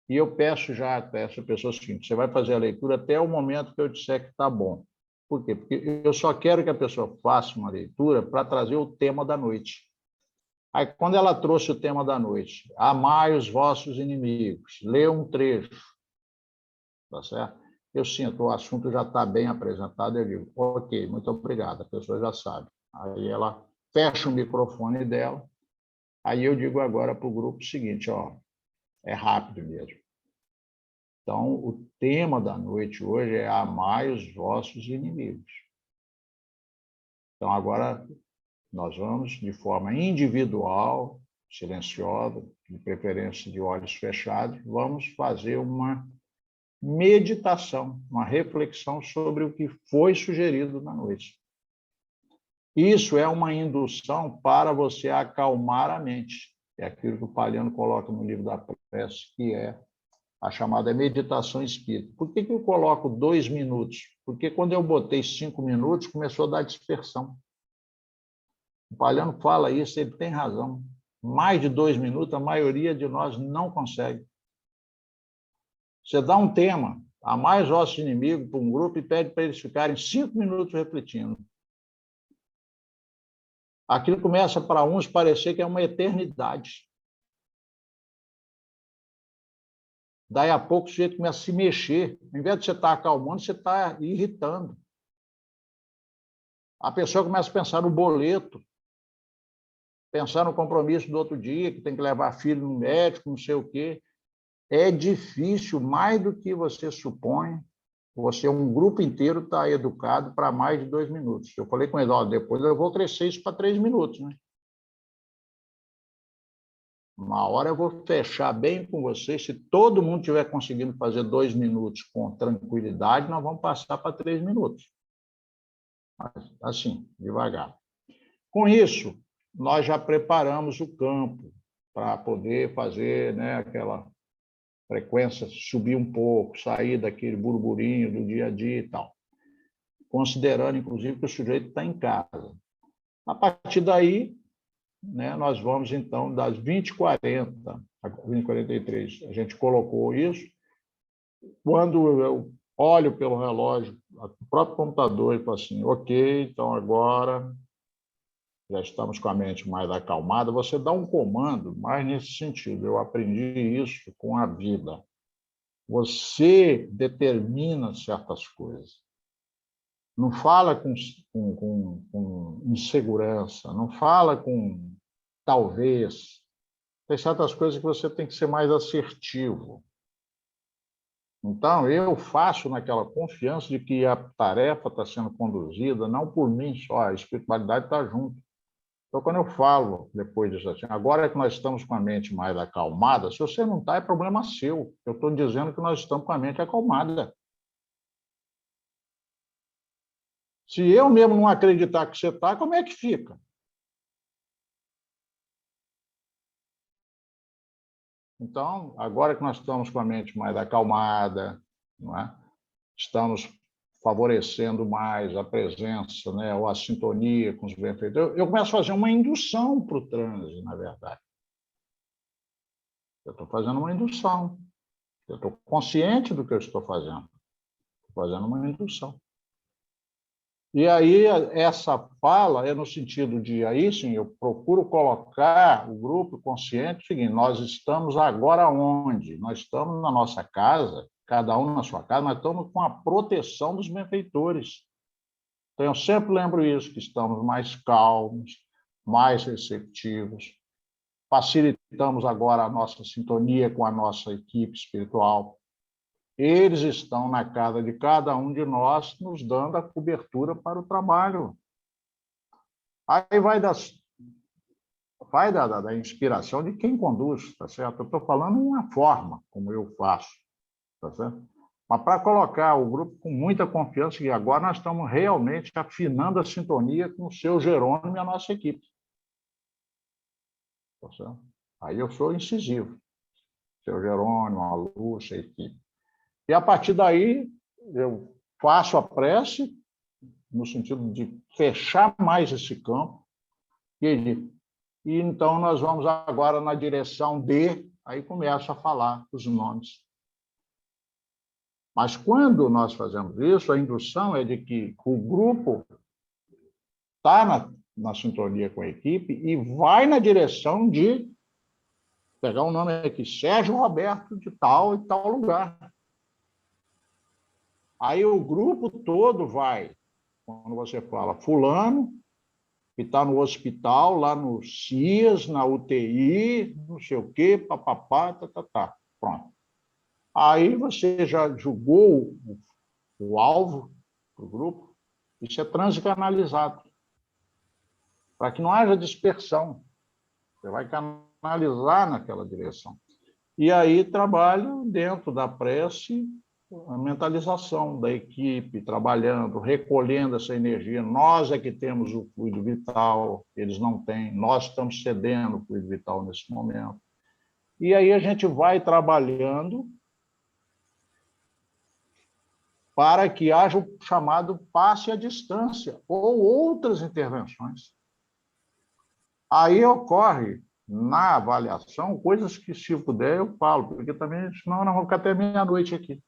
E eu peço já até essa pessoa o seguinte, você vai fazer a leitura até o momento que eu disser que está bom. Por quê? Porque eu só quero que a pessoa faça uma leitura para trazer o tema da noite. Aí, quando ela trouxe o tema da noite, amai os vossos inimigos, lê um trecho, tá certo? Eu sinto, o assunto já está bem apresentado, eu digo, ok, muito obrigado, a pessoa já sabe. Aí ela fecha o microfone dela, aí eu digo agora para o grupo o seguinte, é rápido mesmo. Então, o tema da noite hoje é amai os vossos inimigos. Então, agora nós vamos, de forma individual, silenciosa, de preferência de olhos fechados, vamos fazer uma meditação, uma reflexão sobre o que foi sugerido na noite. Isso é uma indução para você acalmar a mente. É aquilo que o Paliano coloca no livro da prece, que é a chamada meditação espírita. Por que eu coloco 2 minutos? Porque quando eu botei 5 minutos, começou a dar dispersão. O Paliano fala isso, ele tem razão. Mais de 2 minutos, a maioria de nós não consegue. Você dá um tema a mais nosso inimigo para um grupo e pede para eles ficarem 5 minutos refletindo. Aquilo começa para uns parecer que é uma eternidade. Daí a pouco o sujeito começa a se mexer. Ao invés de você estar acalmando, você está irritando. A pessoa começa a pensar no boleto, pensar no compromisso do outro dia, que tem que levar filho no médico, não sei o quê. É difícil, mais do que você supõe. Você, um grupo inteiro, está educado para mais de 2 minutos. Eu falei com ele, ó, depois eu vou crescer isso para 3 minutos, né? Uma hora eu vou fechar bem com vocês. Se todo mundo estiver conseguindo fazer 2 minutos com tranquilidade, nós vamos passar para 3 minutos. Mas, assim, devagar. Com isso, nós já preparamos o campo para poder fazer, né, aquela frequência subir um pouco, sair daquele burburinho do dia a dia e tal. Considerando, inclusive, que o sujeito está em casa. A partir daí, né, nós vamos, então, das 20h40 a 20h43. A gente colocou isso. Quando eu olho pelo relógio, o próprio computador, e falo assim, ok, então agora já estamos com a mente mais acalmada. Você dá um comando mais nesse sentido. Eu aprendi isso com a vida. Você determina certas coisas. Não fala com insegurança, não fala com talvez. Tem certas coisas que você tem que ser mais assertivo. Então, eu faço naquela confiança de que a tarefa está sendo conduzida não por mim só, a espiritualidade está junto. Então, quando eu falo depois disso assim, agora que nós estamos com a mente mais acalmada, se você não está, é problema seu. Eu estou dizendo que nós estamos com a mente acalmada. Se eu mesmo não acreditar que você está, como é que fica? Então, agora que nós estamos com a mente mais acalmada, não é? Estamos favorecendo mais a presença, né, ou a sintonia com os benfeitores, eu começo a fazer uma indução para o transe, na verdade. Eu estou fazendo uma indução. Eu estou consciente do que eu estou fazendo. Estou fazendo uma indução. E aí, essa fala é no sentido de, aí sim, eu procuro colocar o grupo consciente, o seguinte, nós estamos agora onde? Nós estamos na nossa casa, cada um na sua casa, nós estamos com a proteção dos benfeitores. Então, eu sempre lembro isso, que estamos mais calmos, mais receptivos, facilitamos agora a nossa sintonia com a nossa equipe espiritual. Eles estão na casa de cada um de nós, nos dando a cobertura para o trabalho. Aí vai da inspiração de quem conduz, tá certo? Eu estou falando uma forma, como eu faço, tá certo? Mas para colocar o grupo com muita confiança, que agora nós estamos realmente afinando a sintonia com o seu Jerônimo e a nossa equipe. Tá certo? Aí eu sou incisivo. Seu Jerônimo, a Lúcia, a equipe. E, a partir daí, eu faço a prece, no sentido de fechar mais esse campo, e então nós vamos agora na direção de, aí começa a falar os nomes. Mas quando nós fazemos isso, a indução é de que o grupo está na sintonia com a equipe e vai na direção de pegar um nome aqui, Sérgio Roberto, de tal e tal lugar. Aí o grupo todo vai, quando você fala fulano, que está no hospital, lá no CIAS, na UTI, não sei o quê, papapá, tá. Pronto. Aí você já julgou o alvo do grupo, isso é transcanalizado, para que não haja dispersão. Você vai canalizar naquela direção. E aí trabalho dentro da prece a mentalização da equipe, trabalhando, recolhendo essa energia. Nós é que temos o fluido vital, eles não têm, nós estamos cedendo o fluido vital nesse momento. E aí a gente vai trabalhando para que haja o chamado passe à distância ou outras intervenções. Aí ocorre, na avaliação, coisas que, se eu puder, eu falo, porque também, senão nós vamos ficar até meia-noite aqui.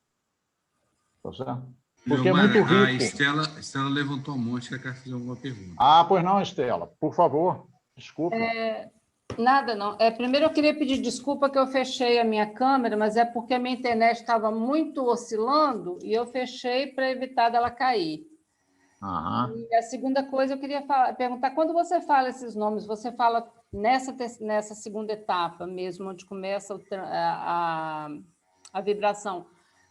Tá certo? Porque é muito rico. A Estela levantou a mão, acho que ela quer fazer alguma pergunta. Ah, pois não, Estela, por favor, desculpe. Nada, não. Primeiro, eu queria pedir desculpa que eu fechei a minha câmera, mas é porque a minha internet estava muito oscilando e eu fechei para evitar dela cair. Aham. E a segunda coisa, eu queria perguntar, quando você fala esses nomes, você fala nessa segunda etapa mesmo, onde começa a vibração,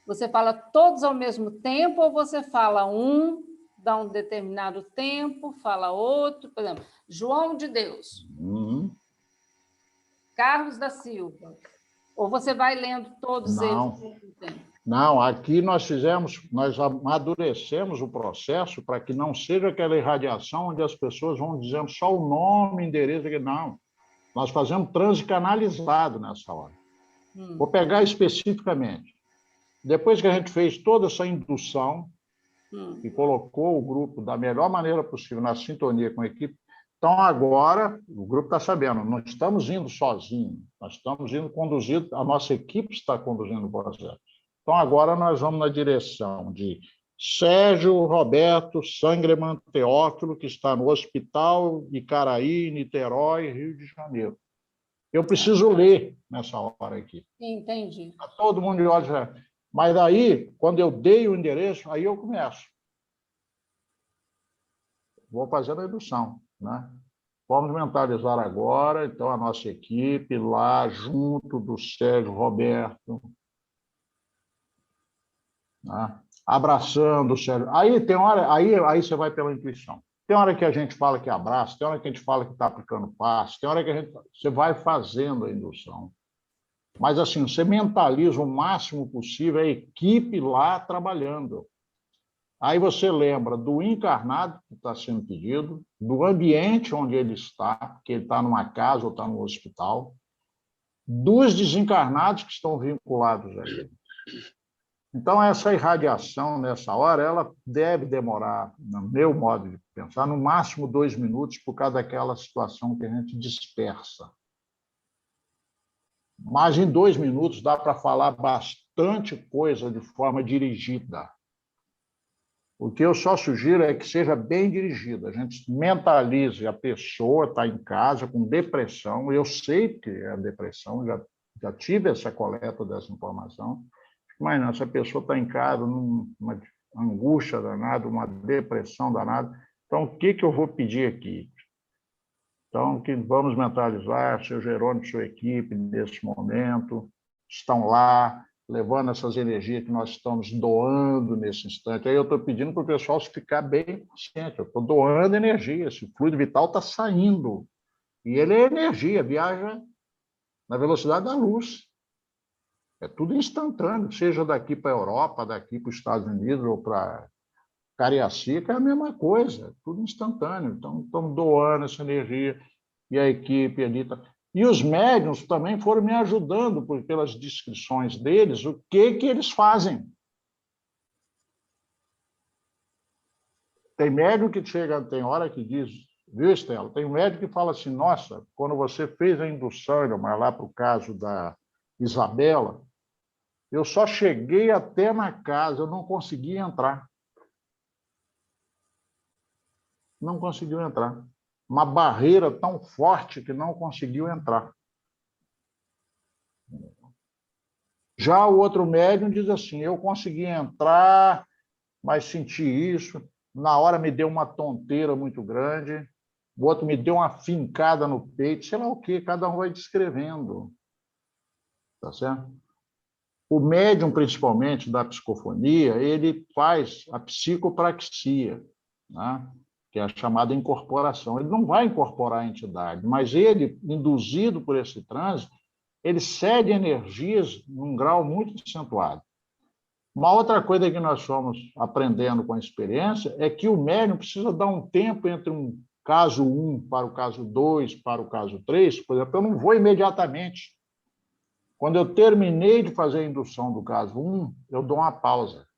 você fala todos ao mesmo tempo ou você fala um, dá um determinado tempo, fala outro? Por exemplo, João de Deus, Carlos da Silva, ou você vai lendo todos eles ao mesmo tempo? Não, aqui nós amadurecemos o processo para que não seja aquela irradiação onde as pessoas vão dizendo só o nome, endereço. Não, nós fazemos transe canalizado nessa hora. Vou pegar especificamente. Depois que a gente fez toda essa indução e colocou o grupo da melhor maneira possível na sintonia com a equipe, então agora o grupo está sabendo, não estamos indo sozinhos, nós estamos indo conduzido, a nossa equipe está conduzindo o processo. Então, agora nós vamos na direção de Sérgio Roberto Sangreman Teófilo, que está no Hospital Icaraí, Niterói, Rio de Janeiro. Eu preciso ler nessa hora aqui. Entendi. Está todo mundo de olhos. Mas aí, quando eu dei o endereço, aí eu começo. Vou fazendo a indução, né? Vamos mentalizar agora, então, a nossa equipe lá junto do Sérgio Roberto, né? Abraçando o Sérgio. Aí tem hora, aí você vai pela intuição. Tem hora que a gente fala que abraça, tem hora que a gente fala que está aplicando passe, tem hora que você vai fazendo a indução. Mas assim, você mentaliza o máximo possível a equipe lá trabalhando. Aí você lembra do encarnado que está sendo pedido, do ambiente onde ele está, que ele está numa casa ou está no hospital, dos desencarnados que estão vinculados a ele. Então, essa irradiação, nessa hora, ela deve demorar, no meu modo de pensar, no máximo 2 minutos, por causa daquela situação que a gente dispersa. Mas em 2 minutos dá para falar bastante coisa de forma dirigida. O que eu só sugiro é que seja bem dirigida. A gente mentalize a pessoa, está em casa com depressão, eu sei que é depressão, já tive essa coleta dessa informação, mas não, essa pessoa está em casa numa angústia danada, uma depressão danada. Então, o que eu vou pedir aqui? Então, que vamos mentalizar, seu Jerônimo e sua equipe, nesse momento, estão lá, levando essas energias que nós estamos doando nesse instante. Aí eu estou pedindo para o pessoal ficar bem consciente. Eu estou doando energia, esse fluido vital está saindo. E ele é energia, viaja na velocidade da luz. É tudo instantâneo, seja daqui para a Europa, daqui para os Estados Unidos ou para Cariacica, é a mesma coisa, tudo instantâneo. Então, estamos doando essa energia e a equipe ali está... E os médiuns também foram me ajudando, pelas descrições deles, o que eles fazem. Tem médium que chega, tem hora que diz, viu, Estela? Tem médium que fala assim, nossa, quando você fez a indução, mas lá para o caso da Isabela, eu só cheguei até na casa, eu não consegui entrar. Não conseguiu entrar. Uma barreira tão forte que não conseguiu entrar. Já o outro médium diz assim, eu consegui entrar, mas senti isso, na hora me deu uma tonteira muito grande, o outro me deu uma fincada no peito, sei lá o quê, cada um vai descrevendo. Tá certo? O médium, principalmente da psicofonia, ele faz a psicopraxia, né? Que é a chamada incorporação. Ele não vai incorporar a entidade, mas ele, induzido por esse transe, ele cede energias num grau muito acentuado. Uma outra coisa que nós fomos aprendendo com a experiência é que o médium precisa dar um tempo entre um caso 1 para o caso 2, para o caso 3. Por exemplo, eu não vou imediatamente. Quando eu terminei de fazer a indução do caso 1, eu dou uma pausa.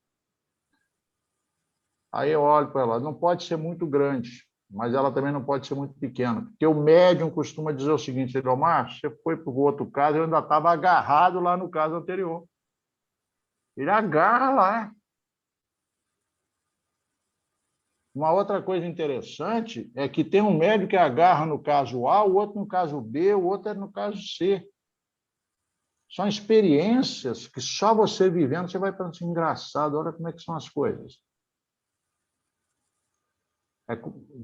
Aí eu olho para ela, não pode ser muito grande, mas ela também não pode ser muito pequena, porque o médium costuma dizer o seguinte: Edomar, você foi para o outro caso, eu ainda estava agarrado lá no caso anterior. Ele agarra lá. Uma outra coisa interessante é que tem um médium que agarra no caso A, o outro no caso B, o outro é no caso C. São experiências que só você vivendo você vai pensar, engraçado, olha como é que são as coisas.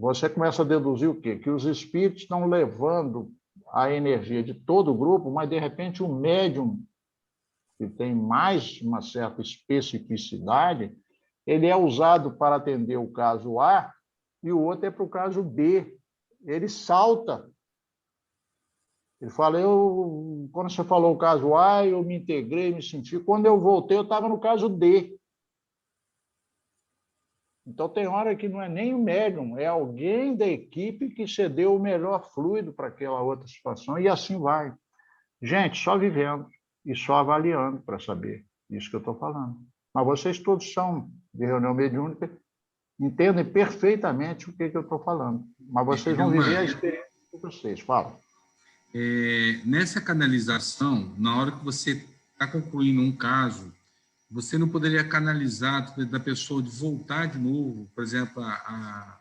Você começa a deduzir o quê? Que os espíritos estão levando a energia de todo o grupo, mas, de repente, o médium, que tem mais uma certa especificidade, ele é usado para atender o caso A e o outro é para o caso B. Ele salta. Ele fala, quando você falou o caso A, eu me integrei, me senti. Quando eu voltei, eu estava no caso D. Então, tem hora que não é nem o médium, é alguém da equipe que cedeu o melhor fluido para aquela outra situação, e assim vai. Gente, só vivendo e só avaliando para saber isso que eu estou falando. Mas vocês todos são de reunião mediúnica, entendem perfeitamente o que eu estou falando. Mas vocês vão viver a experiência de vocês. Fala. Nessa canalização, na hora que você está concluindo um caso, você não poderia canalizar da pessoa de voltar de novo, por exemplo, a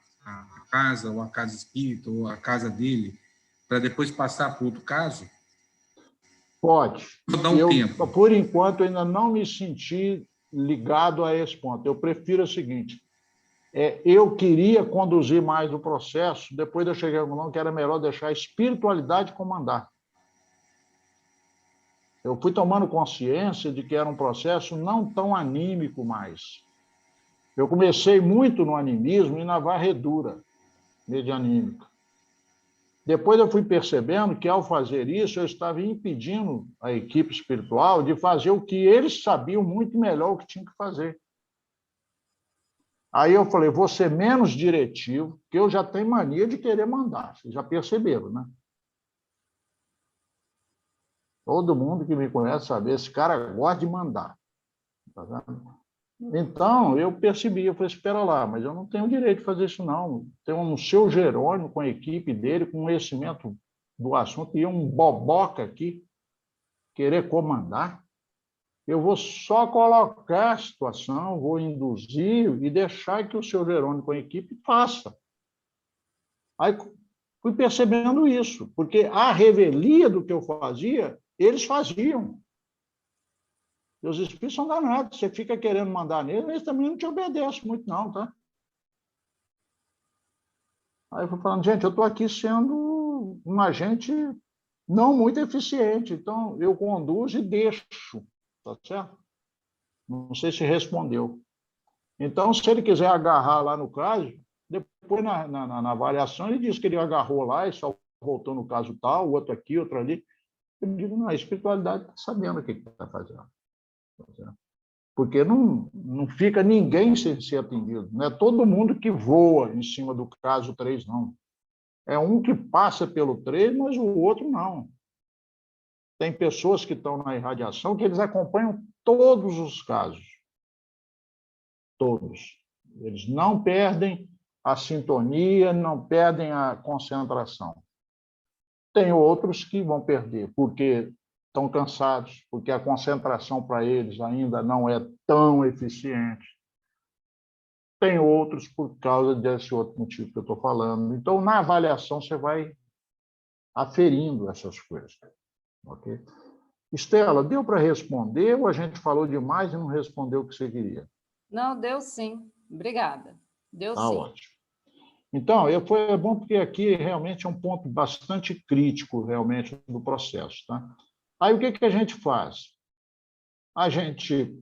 casa, ou a casa espírita, ou a casa dele, para depois passar para outro caso? Pode. Vou dar um tempo. Por enquanto, ainda não me senti ligado a esse ponto. Eu prefiro o seguinte, eu queria conduzir mais o processo, depois eu cheguei à conclusão que era melhor deixar a espiritualidade comandar. Eu fui tomando consciência de que era um processo não tão anímico mais. Eu comecei muito no animismo e na varredura medianímica. Depois eu fui percebendo que, ao fazer isso, eu estava impedindo a equipe espiritual de fazer o que eles sabiam muito melhor o que tinham que fazer. Aí eu falei, vou ser menos diretivo, porque eu já tenho mania de querer mandar. Vocês já perceberam, né? Todo mundo que me conhece sabe, esse cara gosta de mandar. Tá vendo? Então, eu percebi, eu falei, espera lá, mas eu não tenho direito de fazer isso, não. Tem um seu Jerônimo com a equipe dele, com conhecimento do assunto, e um boboca aqui, querer comandar. Eu vou só colocar a situação, vou induzir e deixar que o seu Jerônimo com a equipe faça. Aí fui percebendo isso, porque a revelia do que eu fazia, eles faziam. E os espíritos são danados. Você fica querendo mandar neles, eles também não te obedecem muito, não, tá? Aí eu fui falando, gente, eu estou aqui sendo um agente não muito eficiente, então eu conduzo e deixo, tá certo? Não sei se respondeu. Então, se ele quiser agarrar lá no caso, depois na avaliação ele diz que ele agarrou lá e só voltou no caso tal, outro aqui, outro ali. Eu digo, não, a espiritualidade está sabendo o que está fazendo. Porque não fica ninguém sem ser atendido. Não é todo mundo que voa em cima do caso 3, não. É um que passa pelo 3, mas o outro não. Tem pessoas que estão na irradiação que eles acompanham todos os casos. Todos. Eles não perdem a sintonia, não perdem a concentração. Tem outros que vão perder, porque estão cansados, porque a concentração para eles ainda não é tão eficiente. Tem outros por causa desse outro motivo que eu estou falando. Então, na avaliação, você vai aferindo essas coisas. Ok? Estela, deu para responder ou a gente falou demais e não respondeu o que você queria? Não, deu sim. Obrigada. Deu sim. Ótimo. Então, foi bom porque aqui realmente é um ponto bastante crítico realmente do processo, tá? Aí o que a gente faz? A gente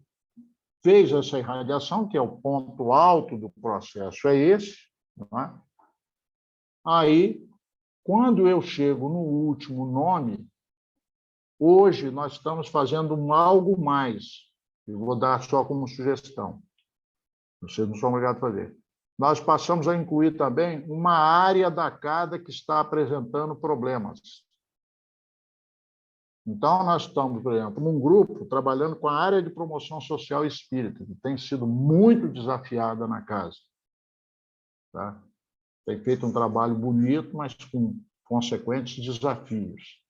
fez essa irradiação, que é o ponto alto do processo, é esse, não é? Aí, quando eu chego no último nome, hoje nós estamos fazendo algo mais. Eu vou dar só como sugestão. Vocês não são obrigados a fazer. Nós passamos a incluir também uma área da casa que está apresentando problemas. Então, nós estamos, por exemplo, num grupo trabalhando com a área de promoção social espírita, que tem sido muito desafiada na casa. Tá? Tem feito um trabalho bonito, mas com consequentes desafios.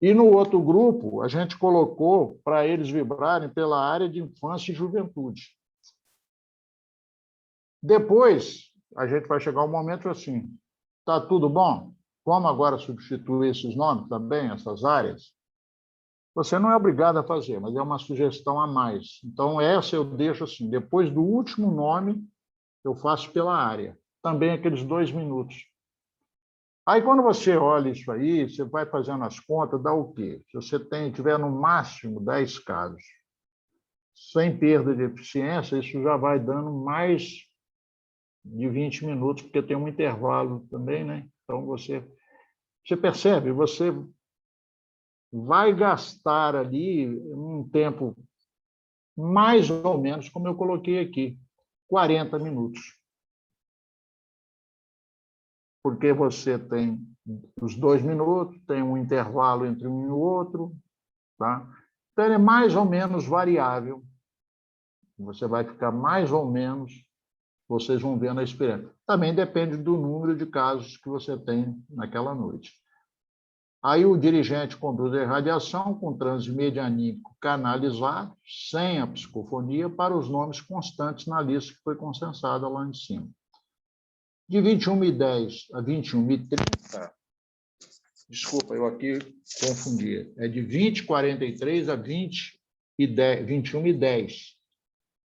E no outro grupo, a gente colocou para eles vibrarem pela área de infância e juventude. Depois, a gente vai chegar um momento assim, está tudo bom? Como agora substituir esses nomes também, essas áreas? Você não é obrigado a fazer, mas é uma sugestão a mais. Então, essa eu deixo assim, depois do último nome, eu faço pela área. Também aqueles 2 minutos. Aí, quando você olha isso aí, você vai fazendo as contas, dá o quê? Se você tiver no máximo 10 casos, sem perda de eficiência, isso já vai dando mais de 20 minutos, porque tem um intervalo também, né? Então, você percebe, você vai gastar ali um tempo mais ou menos, como eu coloquei aqui, 40 minutos. Porque você tem os 2 minutos, tem um intervalo entre um e o outro, tá? Então, ele é mais ou menos variável. Você vai ficar mais ou menos, vocês vão ver na experiência. Também depende do número de casos que você tem naquela noite. Aí o dirigente conduz a irradiação com transe medianímico canalizado, sem a psicofonia, para os nomes constantes na lista que foi consensada lá em cima. De 21h10 a 21h30, desculpa, eu aqui confundi, é de 20h43 a 21h10.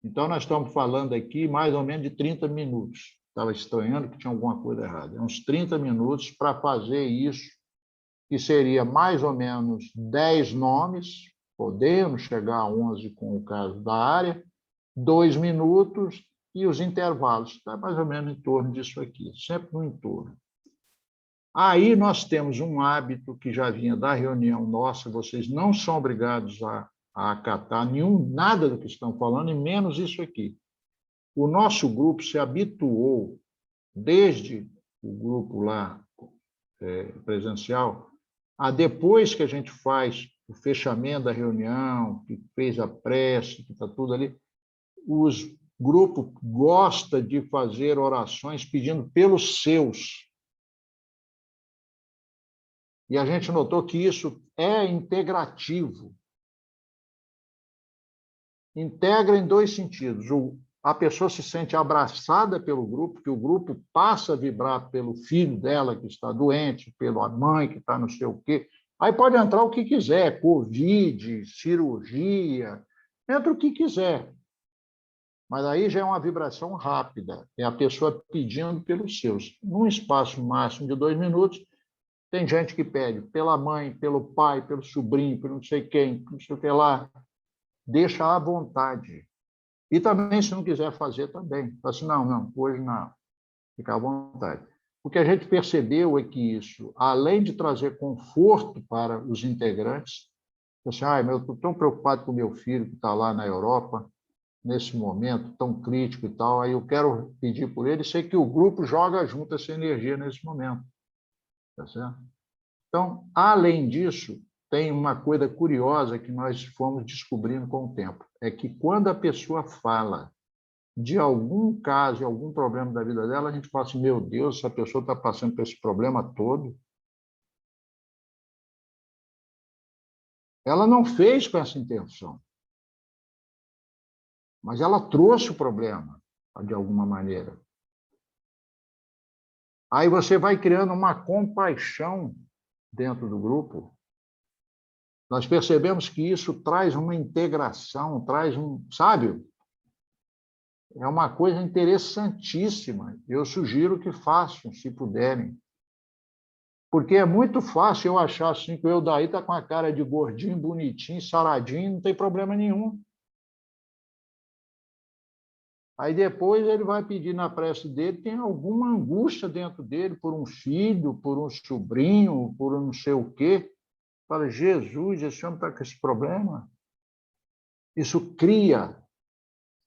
Então, nós estamos falando aqui mais ou menos de 30 minutos. Estava estranhando que tinha alguma coisa errada. É uns 30 minutos para fazer isso, que seria mais ou menos 10 nomes, podemos chegar a 11 com o caso da área, 2 minutos e os intervalos. Está mais ou menos em torno disso aqui, sempre no entorno. Aí nós temos um hábito que já vinha da reunião nossa, vocês não são obrigados a acatar nada do que estão falando, e menos isso aqui. O nosso grupo se habituou, desde o grupo lá presencial, a depois que a gente faz o fechamento da reunião, que fez a prece, que está tudo ali, os grupos gostam de fazer orações pedindo pelos seus. E a gente notou que isso é integrativo. Integra em 2 sentidos. A pessoa se sente abraçada pelo grupo, que o grupo passa a vibrar pelo filho dela que está doente, pela mãe que está não sei o quê. Aí pode entrar o que quiser, Covid, cirurgia, entra o que quiser. Mas aí já é uma vibração rápida, é a pessoa pedindo pelos seus. Num espaço máximo de 2 minutos, tem gente que pede pela mãe, pelo pai, pelo sobrinho, pelo não sei quem, não sei o que lá. Deixa à vontade. E também, se não quiser fazer, também. Fala assim, não, hoje não. Fica à vontade. O que a gente percebeu é que isso, além de trazer conforto para os integrantes, assim, eu estou tão preocupado com o meu filho que está lá na Europa, nesse momento tão crítico e tal, aí eu quero pedir por ele, sei que o grupo joga junto essa energia nesse momento. Tá certo? Então, além disso, tem uma coisa curiosa que nós fomos descobrindo com o tempo, é que quando a pessoa fala de algum caso, algum problema da vida dela, a gente fala assim, meu Deus, essa pessoa está passando por esse problema todo. Ela não fez com essa intenção, mas ela trouxe o problema, de alguma maneira. Aí você vai criando uma compaixão dentro do grupo. Nós percebemos que isso traz uma integração, sabe? É uma coisa interessantíssima. Eu sugiro que façam, se puderem. Porque é muito fácil eu achar assim que o Eldaí está com a cara de gordinho, bonitinho, saradinho, não tem problema nenhum. Aí depois ele vai pedir na prece dele, tem alguma angústia dentro dele por um filho, por um sobrinho, por não sei o quê. Fala, Jesus, esse homem está com esse problema? Isso cria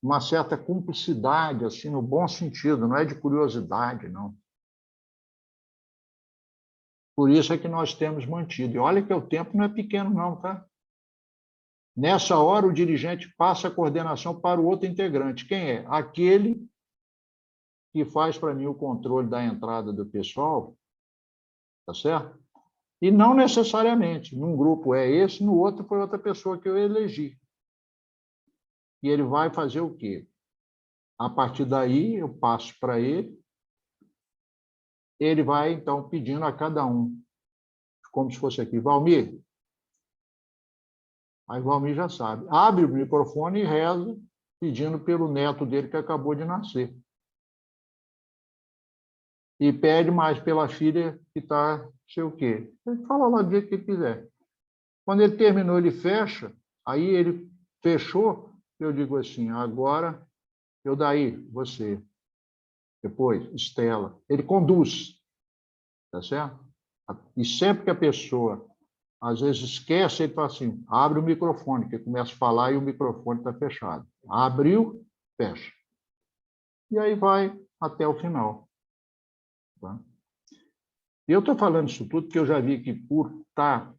uma certa cumplicidade, assim, no bom sentido, não é de curiosidade, não. Por isso é que nós temos mantido. E olha que o tempo não é pequeno, não, tá? Nessa hora, o dirigente passa a coordenação para o outro integrante. Quem é? Aquele que faz para mim o controle da entrada do pessoal, tá certo? E não necessariamente. Num grupo é esse, no outro foi outra pessoa que eu elegi. E ele vai fazer o quê? A partir daí, eu passo para ele. Ele vai, então, pedindo a cada um, como se fosse aqui, Valmir. Aí Valmir já sabe. Abre o microfone e reza, pedindo pelo neto dele que acabou de nascer. E pede mais pela filha que está, sei o quê. Ele fala lá do jeito que ele quiser. Quando ele terminou, ele fecha. Aí ele fechou, eu digo assim, agora, eu daí, você. Depois, Estela. Ele conduz, tá certo? E sempre que a pessoa, às vezes, esquece, ele fala assim, abre o microfone, que começa a falar e o microfone está fechado. Abriu, fecha. E aí vai até o final. Tá? E eu estou falando isso tudo porque eu já vi que, por estar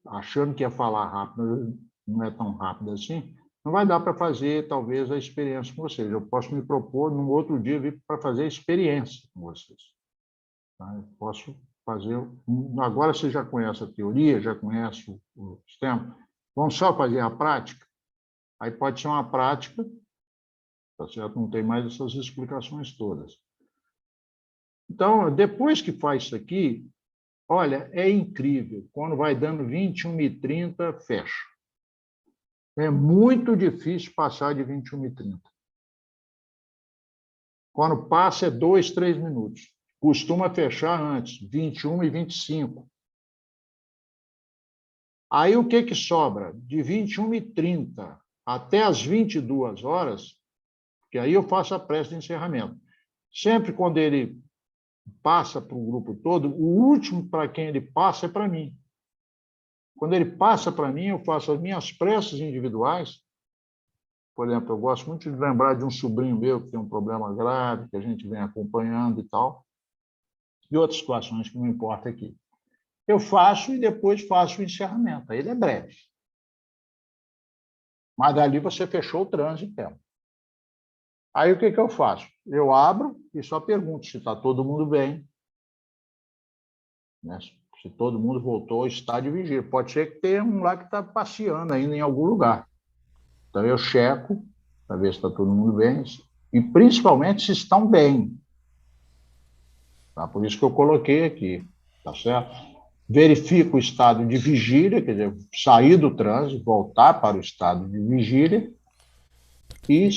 achando que ia falar rápido, não é tão rápido assim, não vai dar para fazer, talvez, a experiência com vocês. Eu posso me propor, num outro dia, vir para fazer a experiência com vocês. Tá? Eu posso fazer... Agora você já conhece a teoria, já conhece o sistema. Vamos só fazer a prática? Aí pode ser uma prática, tá certo? Não tem mais essas explicações todas. Então, depois que faz isso aqui, olha, é incrível. Quando vai dando 21h30, fecha. É muito difícil passar de 21h30. Quando passa, é 2, 3 minutos. Costuma fechar antes, 21h25. Aí, o que sobra? De 21h30 até as 22 horas, que aí eu faço a prece de encerramento. Sempre quando ele passa para o grupo todo, o último para quem ele passa é para mim. Quando ele passa para mim, eu faço as minhas preces individuais. Por exemplo, eu gosto muito de lembrar de um sobrinho meu que tem um problema grave, que a gente vem acompanhando e tal, e outras situações que não importa aqui. Eu faço e depois faço o encerramento. Aí ele é breve. Mas dali você fechou o trânsito. Aí o que eu faço? Eu abro e só pergunto se está todo mundo bem, né? Se todo mundo voltou ao estado de vigília. Pode ser que tenha um lá que está passeando ainda em algum lugar. Então eu checo para ver se está todo mundo bem e principalmente se estão bem. Tá? Por isso que eu coloquei aqui, tá certo? Verifico o estado de vigília, quer dizer, sair do trânsito, voltar para o estado de vigília e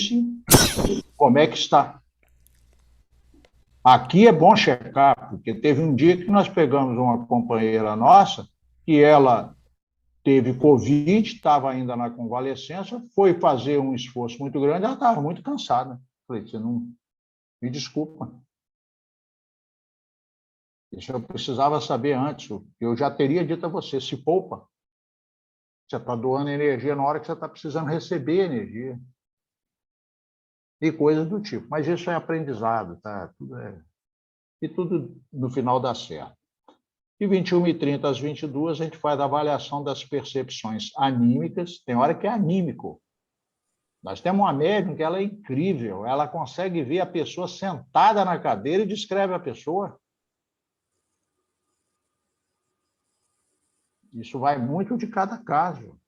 como é que está. Aqui é bom checar, porque teve um dia que nós pegamos uma companheira nossa e ela teve Covid, estava ainda na convalescença, foi fazer um esforço muito grande, ela estava muito cansada. Falei, você não... Me desculpa. Isso eu precisava saber antes. Eu já teria dito a você, se poupa. Você está doando energia na hora que você está precisando receber energia. E coisas do tipo. Mas isso é aprendizado, tá? E tudo no final dá certo. De 21h30 às 22h, a gente faz a avaliação das percepções anímicas. Tem hora que é anímico. Nós temos uma médium que ela é incrível. Ela consegue ver a pessoa sentada na cadeira e descreve a pessoa. Isso vai muito de cada caso.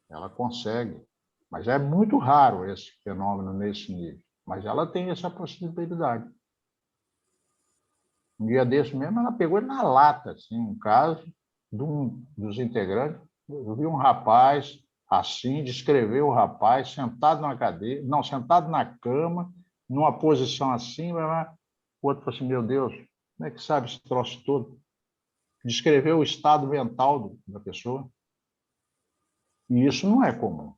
Ela consegue. Mas é muito raro esse fenômeno nesse nível. Mas ela tem essa possibilidade. Um dia desse mesmo, ela pegou na lata, assim, um caso de um dos integrantes. Eu vi um rapaz assim, descreveu o rapaz sentado na cadeira, não, sentado na cama, numa posição assim, o outro falou assim, meu Deus, como é que sabe esse troço todo? Descreveu o estado mental da pessoa. E isso não é comum.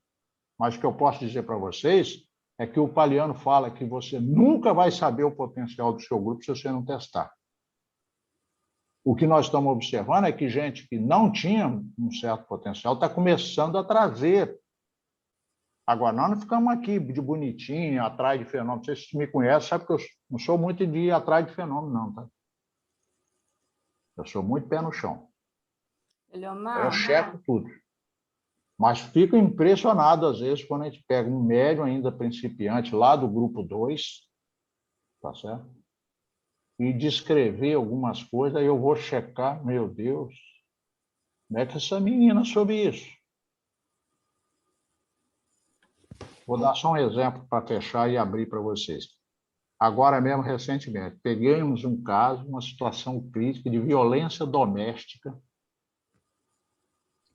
Mas o que eu posso dizer para vocês é que o Paliano fala que você nunca vai saber o potencial do seu grupo se você não testar. O que nós estamos observando é que gente que não tinha um certo potencial está começando a trazer. Agora, nós não ficamos aqui de bonitinho, atrás de fenômeno. Vocês me conhecem, sabem que eu não sou muito de ir atrás de fenômeno, não, tá? Eu sou muito pé no chão. Eu checo tudo. Mas fico impressionado, às vezes, quando a gente pega um médium ainda principiante, lá do grupo 2, tá certo? E descrever algumas coisas, aí eu vou checar, meu Deus, como é que essa menina soube isso? Vou dar só um exemplo para fechar e abrir para vocês. Agora mesmo, recentemente, peguemos um caso, uma situação crítica de violência doméstica.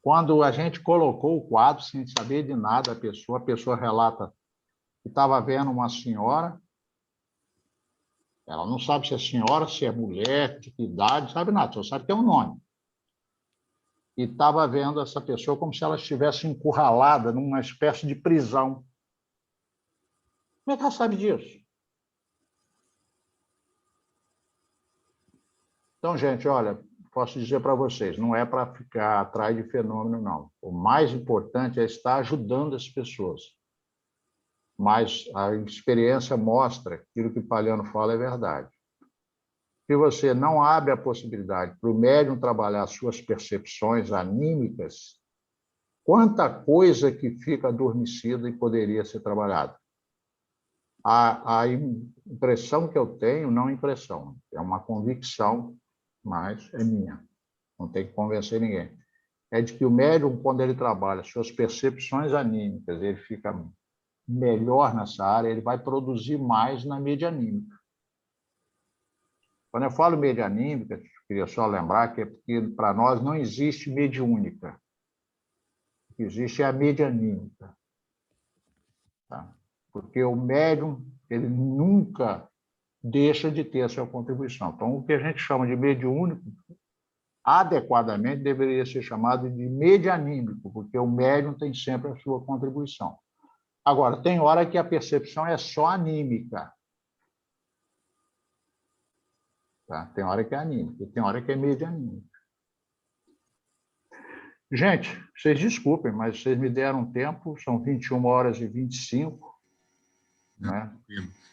Quando a gente colocou o quadro, sem saber de nada, a pessoa relata que estava vendo uma senhora, ela não sabe se é senhora, se é mulher, de que idade, sabe nada, só sabe que é um nome. E estava vendo essa pessoa como se ela estivesse encurralada numa espécie de prisão. Como é que ela sabe disso? Então, gente, olha, posso dizer para vocês, não é para ficar atrás de fenômeno, não. O mais importante é estar ajudando as pessoas. Mas a experiência mostra que aquilo que o Palhano fala é verdade. Se você não abre a possibilidade para o médium trabalhar suas percepções anímicas, quanta coisa que fica adormecida e poderia ser trabalhada. A impressão que eu tenho, não impressão, é uma convicção, mas é minha, não tem que convencer ninguém, é de que o médium, quando ele trabalha suas percepções anímicas, ele fica melhor nessa área, ele vai produzir mais na medianímica. Quando eu falo medianímica, queria só lembrar que é porque para nós não existe mediúnica. O que existe é a medianímica. Tá? Porque o médium, ele nunca deixa de ter a sua contribuição. Então, o que a gente chama de mediúnico, adequadamente, deveria ser chamado de medianímico, porque o médium tem sempre a sua contribuição. Agora, tem hora que a percepção é só anímica. Tá? Tem hora que é anímica, e tem hora que é medianímica. Gente, vocês desculpem, mas vocês me deram tempo, são 21h25. Né?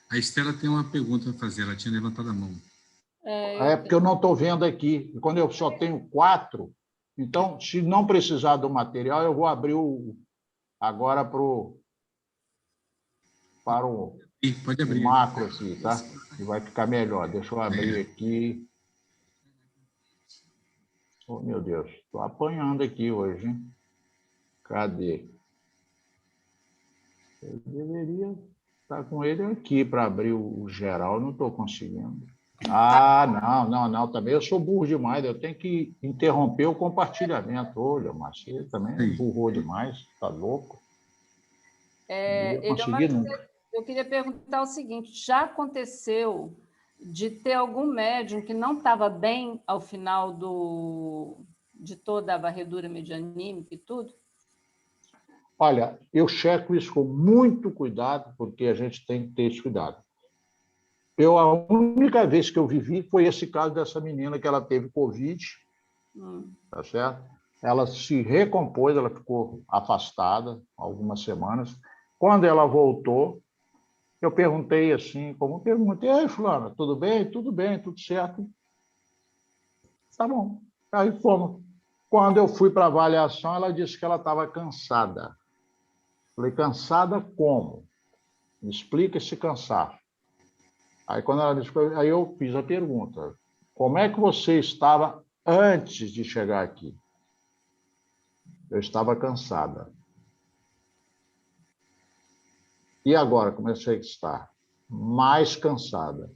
A Estela tem uma pergunta a fazer, ela tinha levantado a mão. É porque eu não estou vendo aqui. E quando eu só tenho 4, então, se não precisar do material, eu vou abrir agora para o Pode abrir. macro aqui, tá? E vai ficar melhor. Deixa eu abrir aqui. Oh, meu Deus, estou apanhando aqui hoje, hein? Cadê? Eu deveria estar com ele aqui para abrir o geral, não estou conseguindo. Ah, não, também eu sou burro demais, eu tenho que interromper o compartilhamento. Olha, mas você também burrou demais, está louco? Eu queria perguntar o seguinte, já aconteceu de ter algum médium que não estava bem ao final de toda a varredura medianímica e tudo? Olha, eu checo isso com muito cuidado, porque a gente tem que ter esse cuidado. A única vez que eu vivi foi esse caso dessa menina que ela teve Covid, tá certo? Ela se recompôs, ela ficou afastada algumas semanas. Quando ela voltou, eu perguntei assim, ei, fulana, tudo bem? Tudo bem, tudo certo. Tá bom. Aí fomos. Quando eu fui para a avaliação, ela disse que ela estava cansada. Falei, cansada como? Me explica esse cansaço. Aí, quando ela disse, aí eu fiz a pergunta, como é que você estava antes de chegar aqui? Eu estava cansada. E agora, como é que você está? Mais cansada.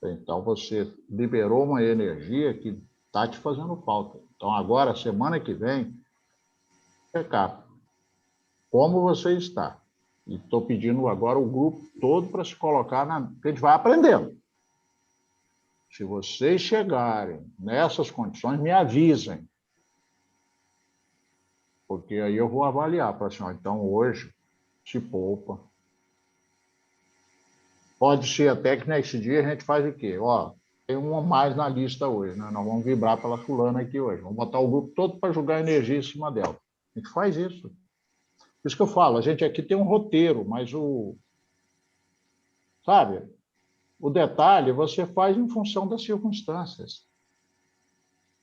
Então, você liberou uma energia que está te fazendo falta. Então, agora, semana que vem, checar como você está. E estou pedindo agora o grupo todo para se colocar porque a gente vai aprendendo. Se vocês chegarem nessas condições, me avisem. Porque aí eu vou avaliar. Para assim, então, hoje, se poupa. Pode ser até que nesse dia a gente faz o quê? tem um a mais na lista hoje, né? Nós vamos vibrar pela fulana aqui hoje. Vamos botar o grupo todo para jogar energia em cima dela. A gente faz isso. Por isso que eu falo, a gente aqui tem um roteiro, mas sabe, o detalhe você faz em função das circunstâncias.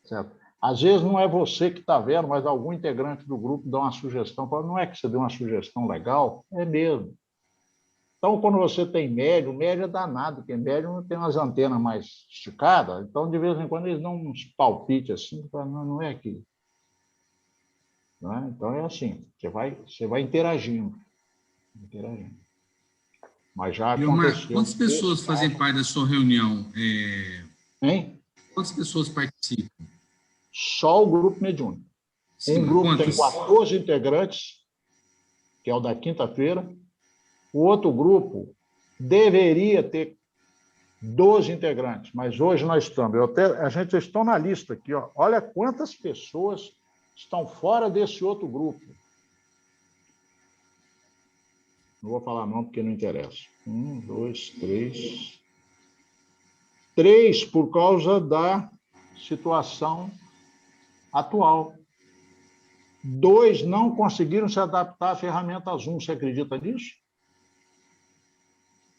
Certo? Às vezes não é você que está vendo, mas algum integrante do grupo dá uma sugestão. Fala, não é que você deu uma sugestão legal? É mesmo. Então, quando você tem médium é danado, porque médium tem umas antenas mais esticadas, então, de vez em quando, eles dão uns palpites assim, não é aqui. Não é? Então, é assim, você vai interagindo. Mas já aconteceu. Quantas pessoas fazem parte da sua reunião? Hein? Quantas pessoas participam? Só o grupo mediúnico. Sim, Um grupo quantas? tem 14 integrantes, que é o da quinta-feira. O outro grupo deveria ter 12 integrantes, mas hoje nós estamos. A gente está na lista aqui. Ó. Olha quantas pessoas estão fora desse outro grupo. Não vou falar não, porque não interessa. 1, 2, 3. 3 por causa da situação atual. 2 não conseguiram se adaptar à ferramenta Zoom. Você acredita nisso?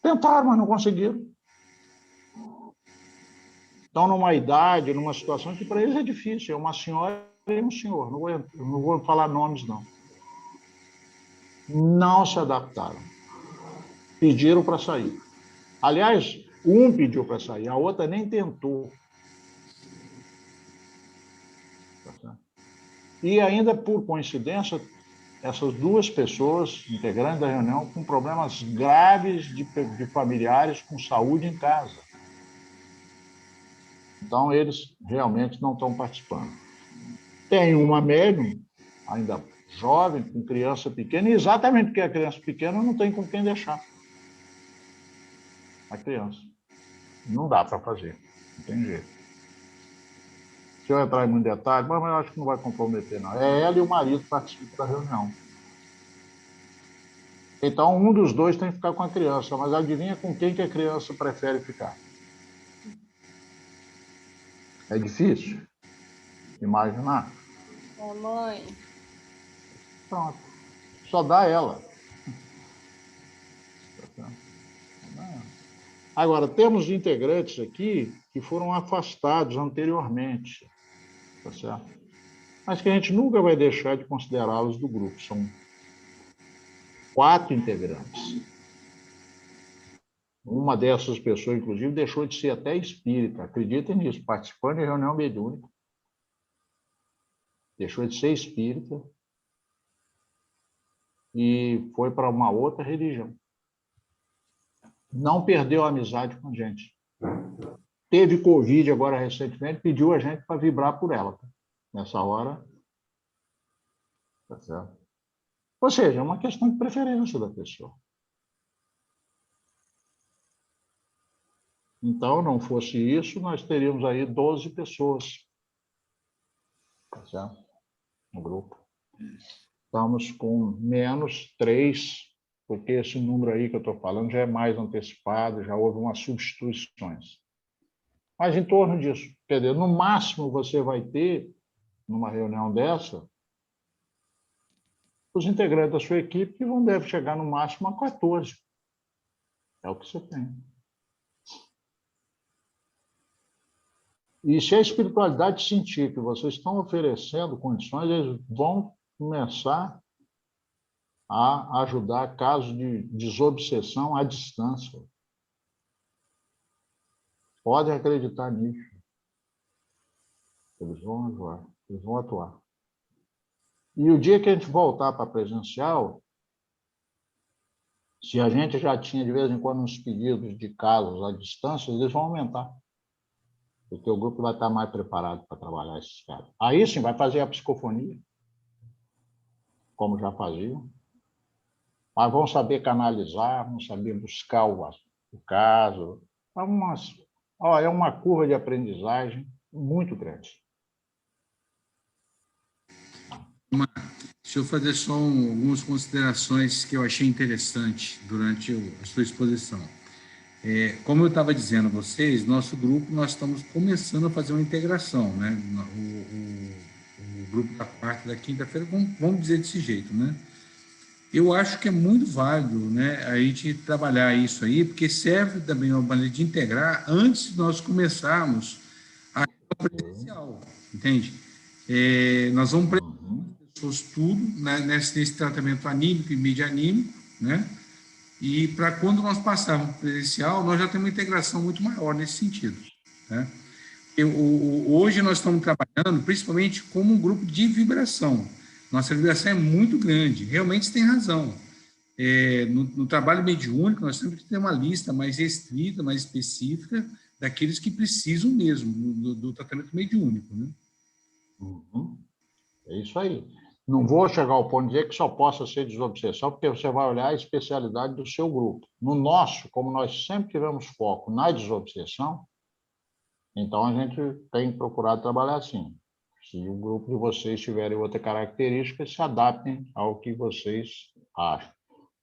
Tentaram, mas não conseguiram. Estão numa idade, numa situação que para eles é difícil. É uma senhora e um senhor. Não vou falar nomes, não. Não se adaptaram. Pediram para sair. Aliás, um pediu para sair, a outra nem tentou. E ainda, por coincidência, essas duas pessoas, integrantes da reunião, com problemas graves de familiares com saúde em casa. Então, eles realmente não estão participando. Tem uma médium, ainda jovem, com criança pequena, e exatamente porque a criança pequena não tem com quem deixar a criança. Não dá para fazer, não tem jeito. Se eu entrar em muito detalhe, mas eu acho que não vai comprometer, não. É ela e o marido que participam da reunião. Então, um dos dois tem que ficar com a criança, mas adivinha com quem que a criança prefere ficar? É difícil imaginar? Mamãe. Pronto. Só dá ela. Agora, temos integrantes aqui que foram afastados anteriormente, tá certo? Mas que a gente nunca vai deixar de considerá-los do grupo. São 4 integrantes. Uma dessas pessoas, inclusive, deixou de ser até espírita. Acreditem nisso, participando de reunião mediúnica. Deixou de ser espírita e foi para uma outra religião. Não perdeu a amizade com a gente. Teve Covid agora recentemente, pediu a gente para vibrar por ela. Tá? Nessa hora. Tá certo? Ou seja, é uma questão de preferência da pessoa. Então, não fosse isso, nós teríamos aí 12 pessoas. Tá certo? No grupo. Estamos com menos 3, porque esse número aí que eu estou falando já é mais antecipado, já houve umas substituições. Mas em torno disso, quer dizer, no máximo você vai ter, numa reunião dessa, os integrantes da sua equipe que deve chegar no máximo a 14. É o que você tem. E se a espiritualidade sentir que vocês estão oferecendo condições, eles vão começar a ajudar casos de desobsessão à distância. Podem acreditar nisso. Eles vão atuar. E o dia que a gente voltar para presencial, se a gente já tinha, de vez em quando, uns pedidos de casos à distância, eles vão aumentar. Porque o grupo vai estar mais preparado para trabalhar esses casos. Aí sim, vai fazer a psicofonia, como já faziam. Mas vão saber canalizar, vão saber buscar o caso. É uma curva de aprendizagem muito grande. Deixa eu fazer só algumas considerações que eu achei interessante durante a sua exposição. Como eu estava dizendo a vocês, nosso grupo, nós estamos começando a fazer uma integração, né? O grupo da quarta e da quinta-feira, vamos dizer desse jeito, né? Eu acho que é muito válido, né, a gente trabalhar isso aí, porque serve também uma maneira de integrar antes de nós começarmos a presencial, entende? Nós vamos preparar as pessoas tudo, né, nesse tratamento anímico e medianímico, né? E para quando nós passarmos presencial, nós já temos uma integração muito maior nesse sentido, né? Hoje nós estamos trabalhando principalmente como um grupo de vibração. Nossa vibração é muito grande, realmente você tem razão. No trabalho mediúnico, nós temos que ter uma lista mais restrita, mais específica, daqueles que precisam mesmo do tratamento mediúnico, né? É isso aí. Não vou chegar ao ponto de dizer que só possa ser desobsessão, porque você vai olhar a especialidade do seu grupo. No nosso, como nós sempre tivemos foco na desobsessão, então a gente tem procurado trabalhar assim. Se o grupo de vocês tiverem outra característica, se adaptem ao que vocês acham.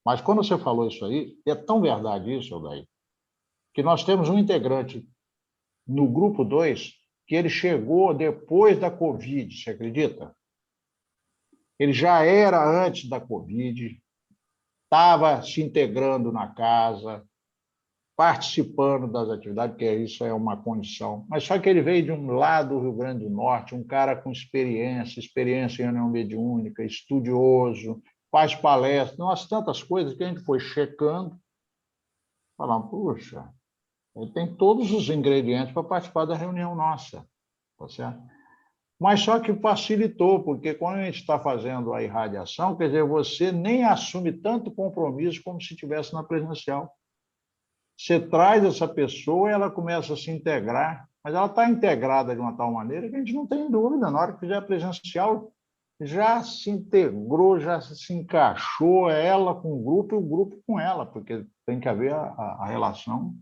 Mas quando você falou isso aí, é tão verdade isso, Odair, que nós temos um integrante no grupo 2 que ele chegou depois da Covid, você acredita? Ele já era antes da Covid, estava se integrando na casa, participando das atividades, porque isso é uma condição. Mas só que ele veio de um lado do Rio Grande do Norte, um cara com experiência em reunião mediúnica, estudioso, faz palestras, nossa, tantas coisas que a gente foi checando, falando, puxa, ele tem todos os ingredientes para participar da reunião nossa, tá certo? Mas só que facilitou, porque quando a gente está fazendo a irradiação, quer dizer, você nem assume tanto compromisso como se estivesse na presencial. Você traz essa pessoa e ela começa a se integrar, mas ela está integrada de uma tal maneira que a gente não tem dúvida, na hora que fizer presencial, já se integrou, já se encaixou, ela com o grupo e o grupo com ela, porque tem que haver a relação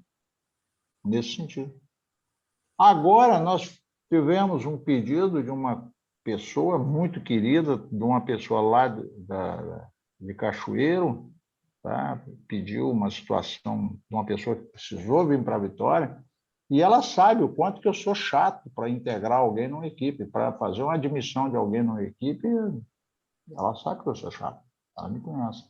nesse sentido. Agora, nós tivemos um pedido de uma pessoa muito querida, de uma pessoa lá de Cachoeiro, tá? Pediu uma situação de uma pessoa que precisou vir para a Vitória, e ela sabe o quanto que eu sou chato para integrar alguém numa equipe, para fazer uma admissão de alguém numa equipe, ela sabe que eu sou chato, ela me conhece.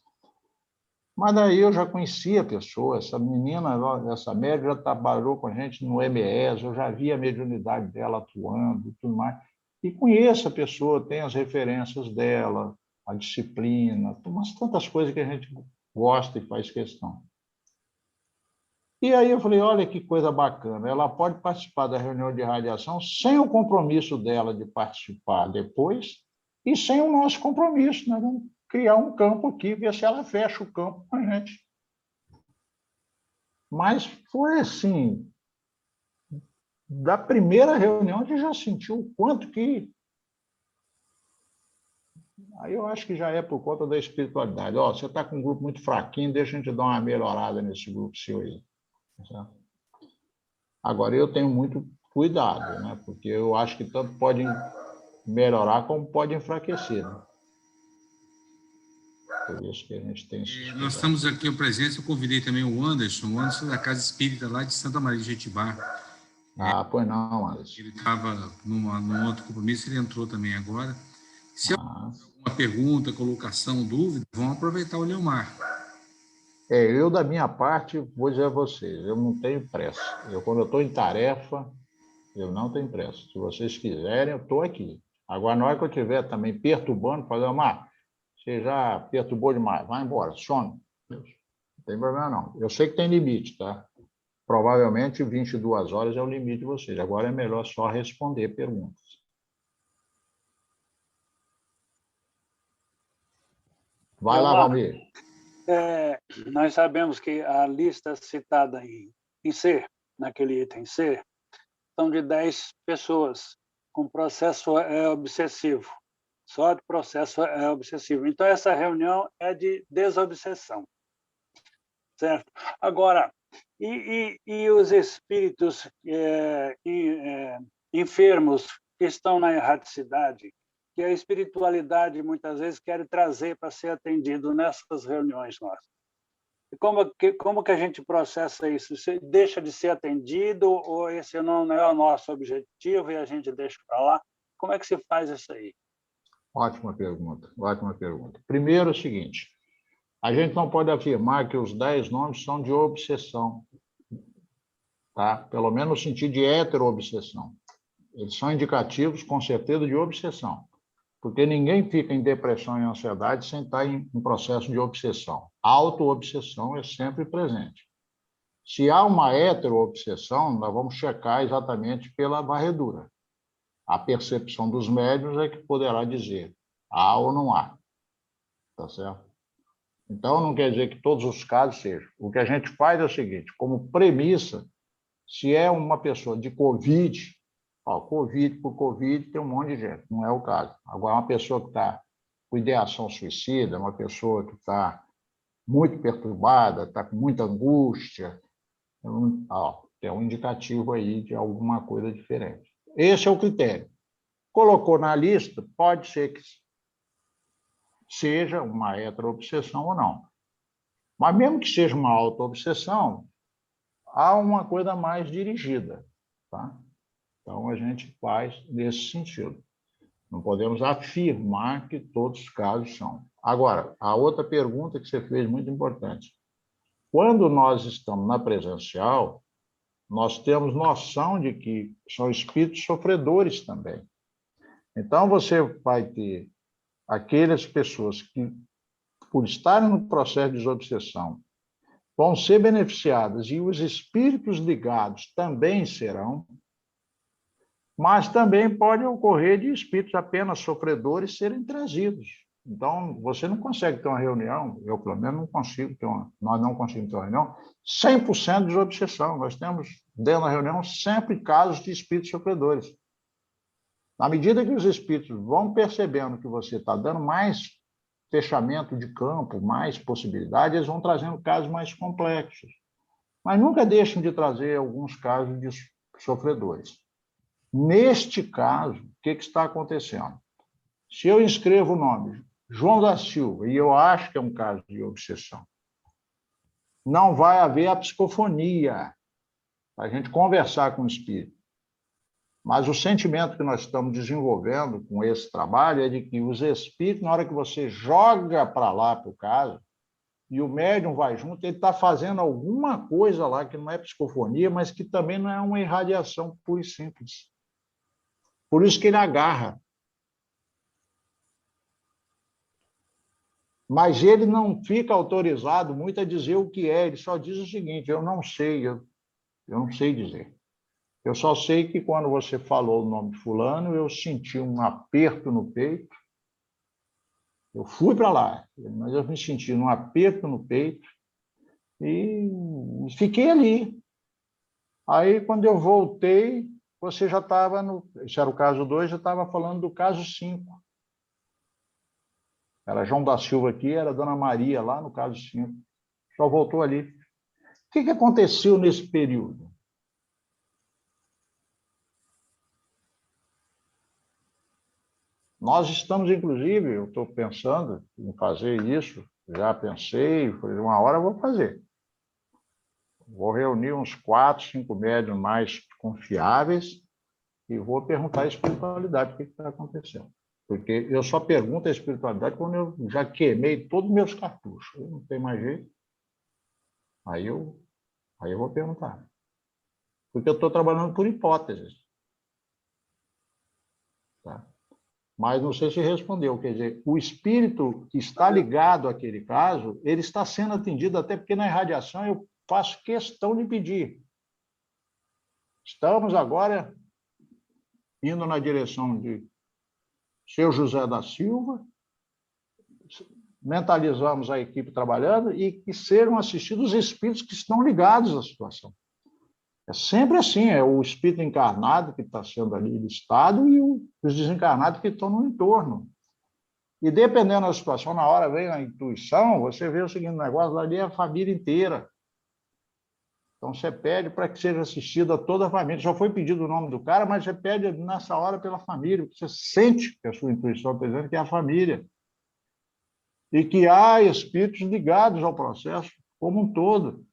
Mas daí eu já conhecia a pessoa, essa menina, essa médium já trabalhou com a gente no MES, eu já vi a mediunidade dela atuando e tudo mais. E conheço a pessoa, tenho as referências dela, a disciplina, umas tantas coisas que a gente gosta e faz questão. E aí eu falei, olha que coisa bacana, ela pode participar da reunião de radiação sem o compromisso dela de participar depois e sem o nosso compromisso, né? Vamos criar um campo aqui, ver se ela fecha o campo com a gente. Mas foi assim, da primeira reunião a gente já sentiu o quanto que... Aí eu acho que já é por conta da espiritualidade. Ó, você está com um grupo muito fraquinho, deixa a gente dar uma melhorada nesse grupo seu aí. Certo? Agora, eu tenho muito cuidado, né? Porque eu acho que tanto pode melhorar como pode enfraquecer. Né? Por isso que a gente tem isso. Nós estamos aqui, a presença, eu convidei também o Anderson da Casa Espírita lá de Santa Maria de Jetibá. Pois não, Anderson. Ele estava num outro compromisso, ele entrou também agora. Se alguma pergunta, colocação, dúvida, vamos aproveitar o Leomar. Eu, da minha parte, vou dizer a vocês, eu não tenho pressa. Quando eu estou em tarefa, eu não tenho pressa. Se vocês quiserem, eu estou aqui. Agora, na hora que eu estiver também perturbando, fazer uma... Você já perturbou demais, vai embora, some. Não tem problema, não. Eu sei que tem limite, tá? Provavelmente 22 horas é o limite de vocês. Agora é melhor só responder perguntas. Vai lá, Valmir. Nós sabemos que a lista citada em C, naquele item C, são de 10 pessoas com processo obsessivo. Só de processo obsessivo. Então, essa reunião é de desobsessão. Certo? Agora, e os espíritos enfermos que estão na erraticidade, que a espiritualidade muitas vezes quer trazer para ser atendido nessas reuniões nossas? Como que a gente processa isso? Você deixa de ser atendido ou esse não é o nosso objetivo e a gente deixa para lá? Como é que se faz isso aí? Ótima pergunta, ótima pergunta. Primeiro é o seguinte, a gente não pode afirmar que os 10 nomes são de obsessão, tá? Pelo menos no sentido de heteroobsessão. Eles são indicativos, com certeza, de obsessão, porque ninguém fica em depressão e ansiedade sem estar em um processo de obsessão. Auto-obsessão é sempre presente. Se há uma heteroobsessão, nós vamos checar exatamente pela varredura. A percepção dos médiuns é que poderá dizer há ou não há. Tá certo? Então, não quer dizer que todos os casos sejam. O que a gente faz é o seguinte, como premissa, se é uma pessoa de Covid, Covid por Covid tem um monte de gente, não é o caso. Agora, uma pessoa que está com ideação suicida, uma pessoa que está muito perturbada, está com muita angústia, tem um indicativo aí de alguma coisa diferente. Esse é o critério. Colocou na lista, pode ser que seja uma heteroobsessão ou não. Mas mesmo que seja uma autoobsessão, há uma coisa mais dirigida, tá? Então, a gente faz nesse sentido. Não podemos afirmar que todos os casos são. Agora, a outra pergunta que você fez, muito importante. Quando nós estamos na presencial, nós temos noção de que são espíritos sofredores também. Então, você vai ter aquelas pessoas que, por estarem no processo de desobsessão, vão ser beneficiadas e os espíritos ligados também serão, mas também pode ocorrer de espíritos apenas sofredores serem trazidos. Então, você não consegue ter uma reunião, eu pelo menos não consigo ter nós não conseguimos ter uma reunião 100% de desobsessão. Nós temos, dentro da reunião, sempre casos de espíritos sofredores. Na medida que os espíritos vão percebendo que você está dando mais fechamento de campo, mais possibilidades, eles vão trazendo casos mais complexos. Mas nunca deixam de trazer alguns casos de sofredores. Neste caso, o que está acontecendo? Se eu inscrevo o nome João da Silva, e eu acho que é um caso de obsessão, não vai haver a psicofonia, a gente conversar com o espírito. Mas o sentimento que nós estamos desenvolvendo com esse trabalho é de que os espíritos, na hora que você joga para lá para o caso, e o médium vai junto, ele está fazendo alguma coisa lá que não é psicofonia, mas que também não é uma irradiação pura e simples. Por isso que ele agarra. Mas ele não fica autorizado muito a dizer o que é, ele só diz o seguinte, eu não sei dizer. Eu só sei que quando você falou o nome de fulano, eu senti um aperto no peito. Eu fui para lá, mas eu me senti um aperto no peito e fiquei ali. Aí, quando eu voltei, você já estava no... Isso era o caso 2, eu estava falando do caso 5. Era João da Silva aqui, era Dona Maria lá no caso 5. Só voltou ali. O que aconteceu nesse período? Nós estamos, inclusive, eu estou pensando em fazer isso, já pensei, falei, uma hora eu vou fazer. Vou reunir uns 4, 5 médiuns mais confiáveis e vou perguntar à espiritualidade o que está acontecendo. Porque eu só pergunto à espiritualidade quando eu já queimei todos os meus cartuchos. Eu não tenho mais jeito. Aí eu vou perguntar. Porque eu estou trabalhando por hipóteses. Tá? Mas não sei se respondeu. Quer dizer, o espírito que está ligado àquele caso, ele está sendo atendido, até porque na irradiação eu faço questão de pedir. Estamos agora indo na direção de seu José da Silva, mentalizamos a equipe trabalhando e que sejam assistidos os espíritos que estão ligados à situação. É sempre assim, é o espírito encarnado que está sendo ali listado e os desencarnados que estão no entorno. E dependendo da situação, na hora vem a intuição, você vê o seguinte negócio, ali é a família inteira. Então, você pede para que seja assistida toda a família. Já foi pedido o nome do cara, mas você pede nessa hora pela família, porque você sente que a sua intuição está dizendo que é a família. E que há espíritos ligados ao processo como um todo.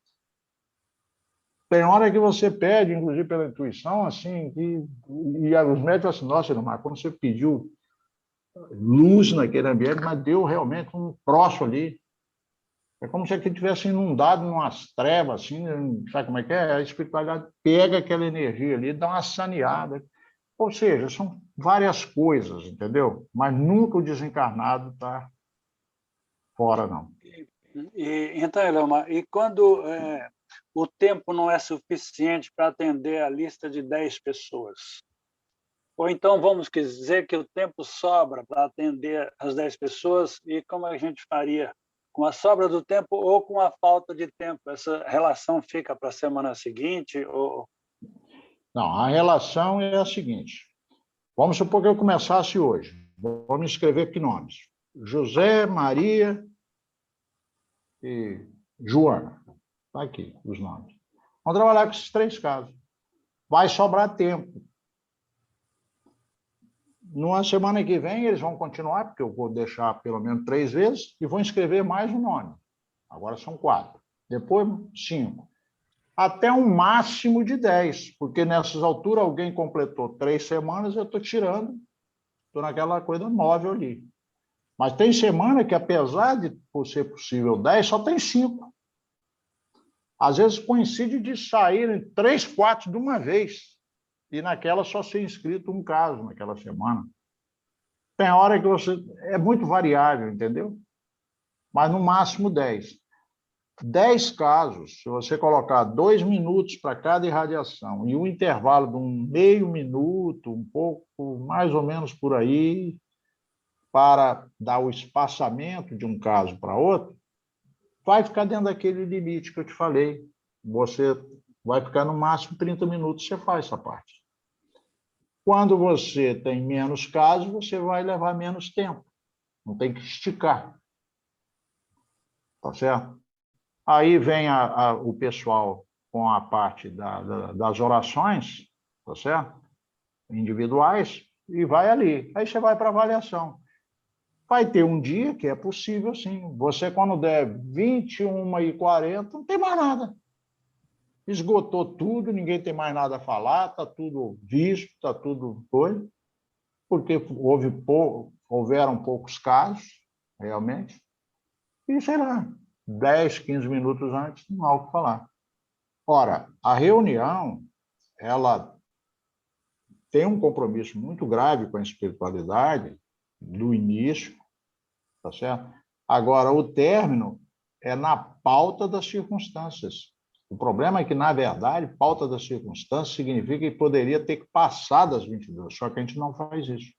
Tem hora que você pede, inclusive pela intuição, assim, e os médicos assim, nossa, Ilmar, quando você pediu luz naquele ambiente, mas deu realmente um troço ali. É como se aquilo tivesse inundado em umas trevas, assim, sabe como é que é? A espiritualidade pega aquela energia ali, dá uma saneada. Ou seja, são várias coisas, entendeu? Mas nunca o desencarnado está fora, não. Então, Elomar, e quando o tempo não é suficiente para atender a lista de 10 pessoas? Ou então vamos dizer que o tempo sobra para atender as 10 pessoas, e como a gente faria? Com a sobra do tempo ou com a falta de tempo? Essa relação fica para a semana seguinte? Ou... Não, a relação é a seguinte. Vamos supor que eu começasse hoje. Vamos escrever que nomes? José, Maria e Joana. Está aqui os nomes. Vamos trabalhar com esses 3 casos. Vai sobrar tempo. Numa semana que vem, eles vão continuar, porque eu vou deixar pelo menos 3 vezes, e vou escrever mais um nome. Agora são 4. Depois, 5. Até um máximo de 10, porque nessas alturas alguém completou 3 semanas, eu estou tirando, estou naquela coisa móvel ali. Mas tem semana que, apesar de ser possível 10, só tem 5. Às vezes coincide de saírem 3, 4 de uma vez, e naquela só ser inscrito um caso naquela semana. Tem hora que você... É muito variável, entendeu? Mas no máximo 10. 10 casos, se você colocar 2 minutos para cada irradiação e um intervalo de um meio minuto, um pouco, mais ou menos por aí, para dar o espaçamento de um caso para outro, vai ficar dentro daquele limite que eu te falei. Você vai ficar no máximo 30 minutos, você faz essa parte. Quando você tem menos casos, você vai levar menos tempo. Não tem que esticar. Tá certo? Aí vem o pessoal com a parte das orações, tá certo? Individuais, e vai ali. Aí você vai para avaliação. Vai ter um dia que é possível, sim. Você, quando der 21h40, não tem mais nada. Esgotou tudo, ninguém tem mais nada a falar, está tudo visto, está tudo coisa, porque houveram poucos casos, realmente, e sei lá, 10, 15 minutos antes, não há o que falar. Ora, a reunião, ela tem um compromisso muito grave com a espiritualidade do início, tá certo? Agora, o término é na pauta das circunstâncias. O problema é que, na verdade, pauta das circunstâncias significa que poderia ter que passar das 22, só que a gente não faz isso.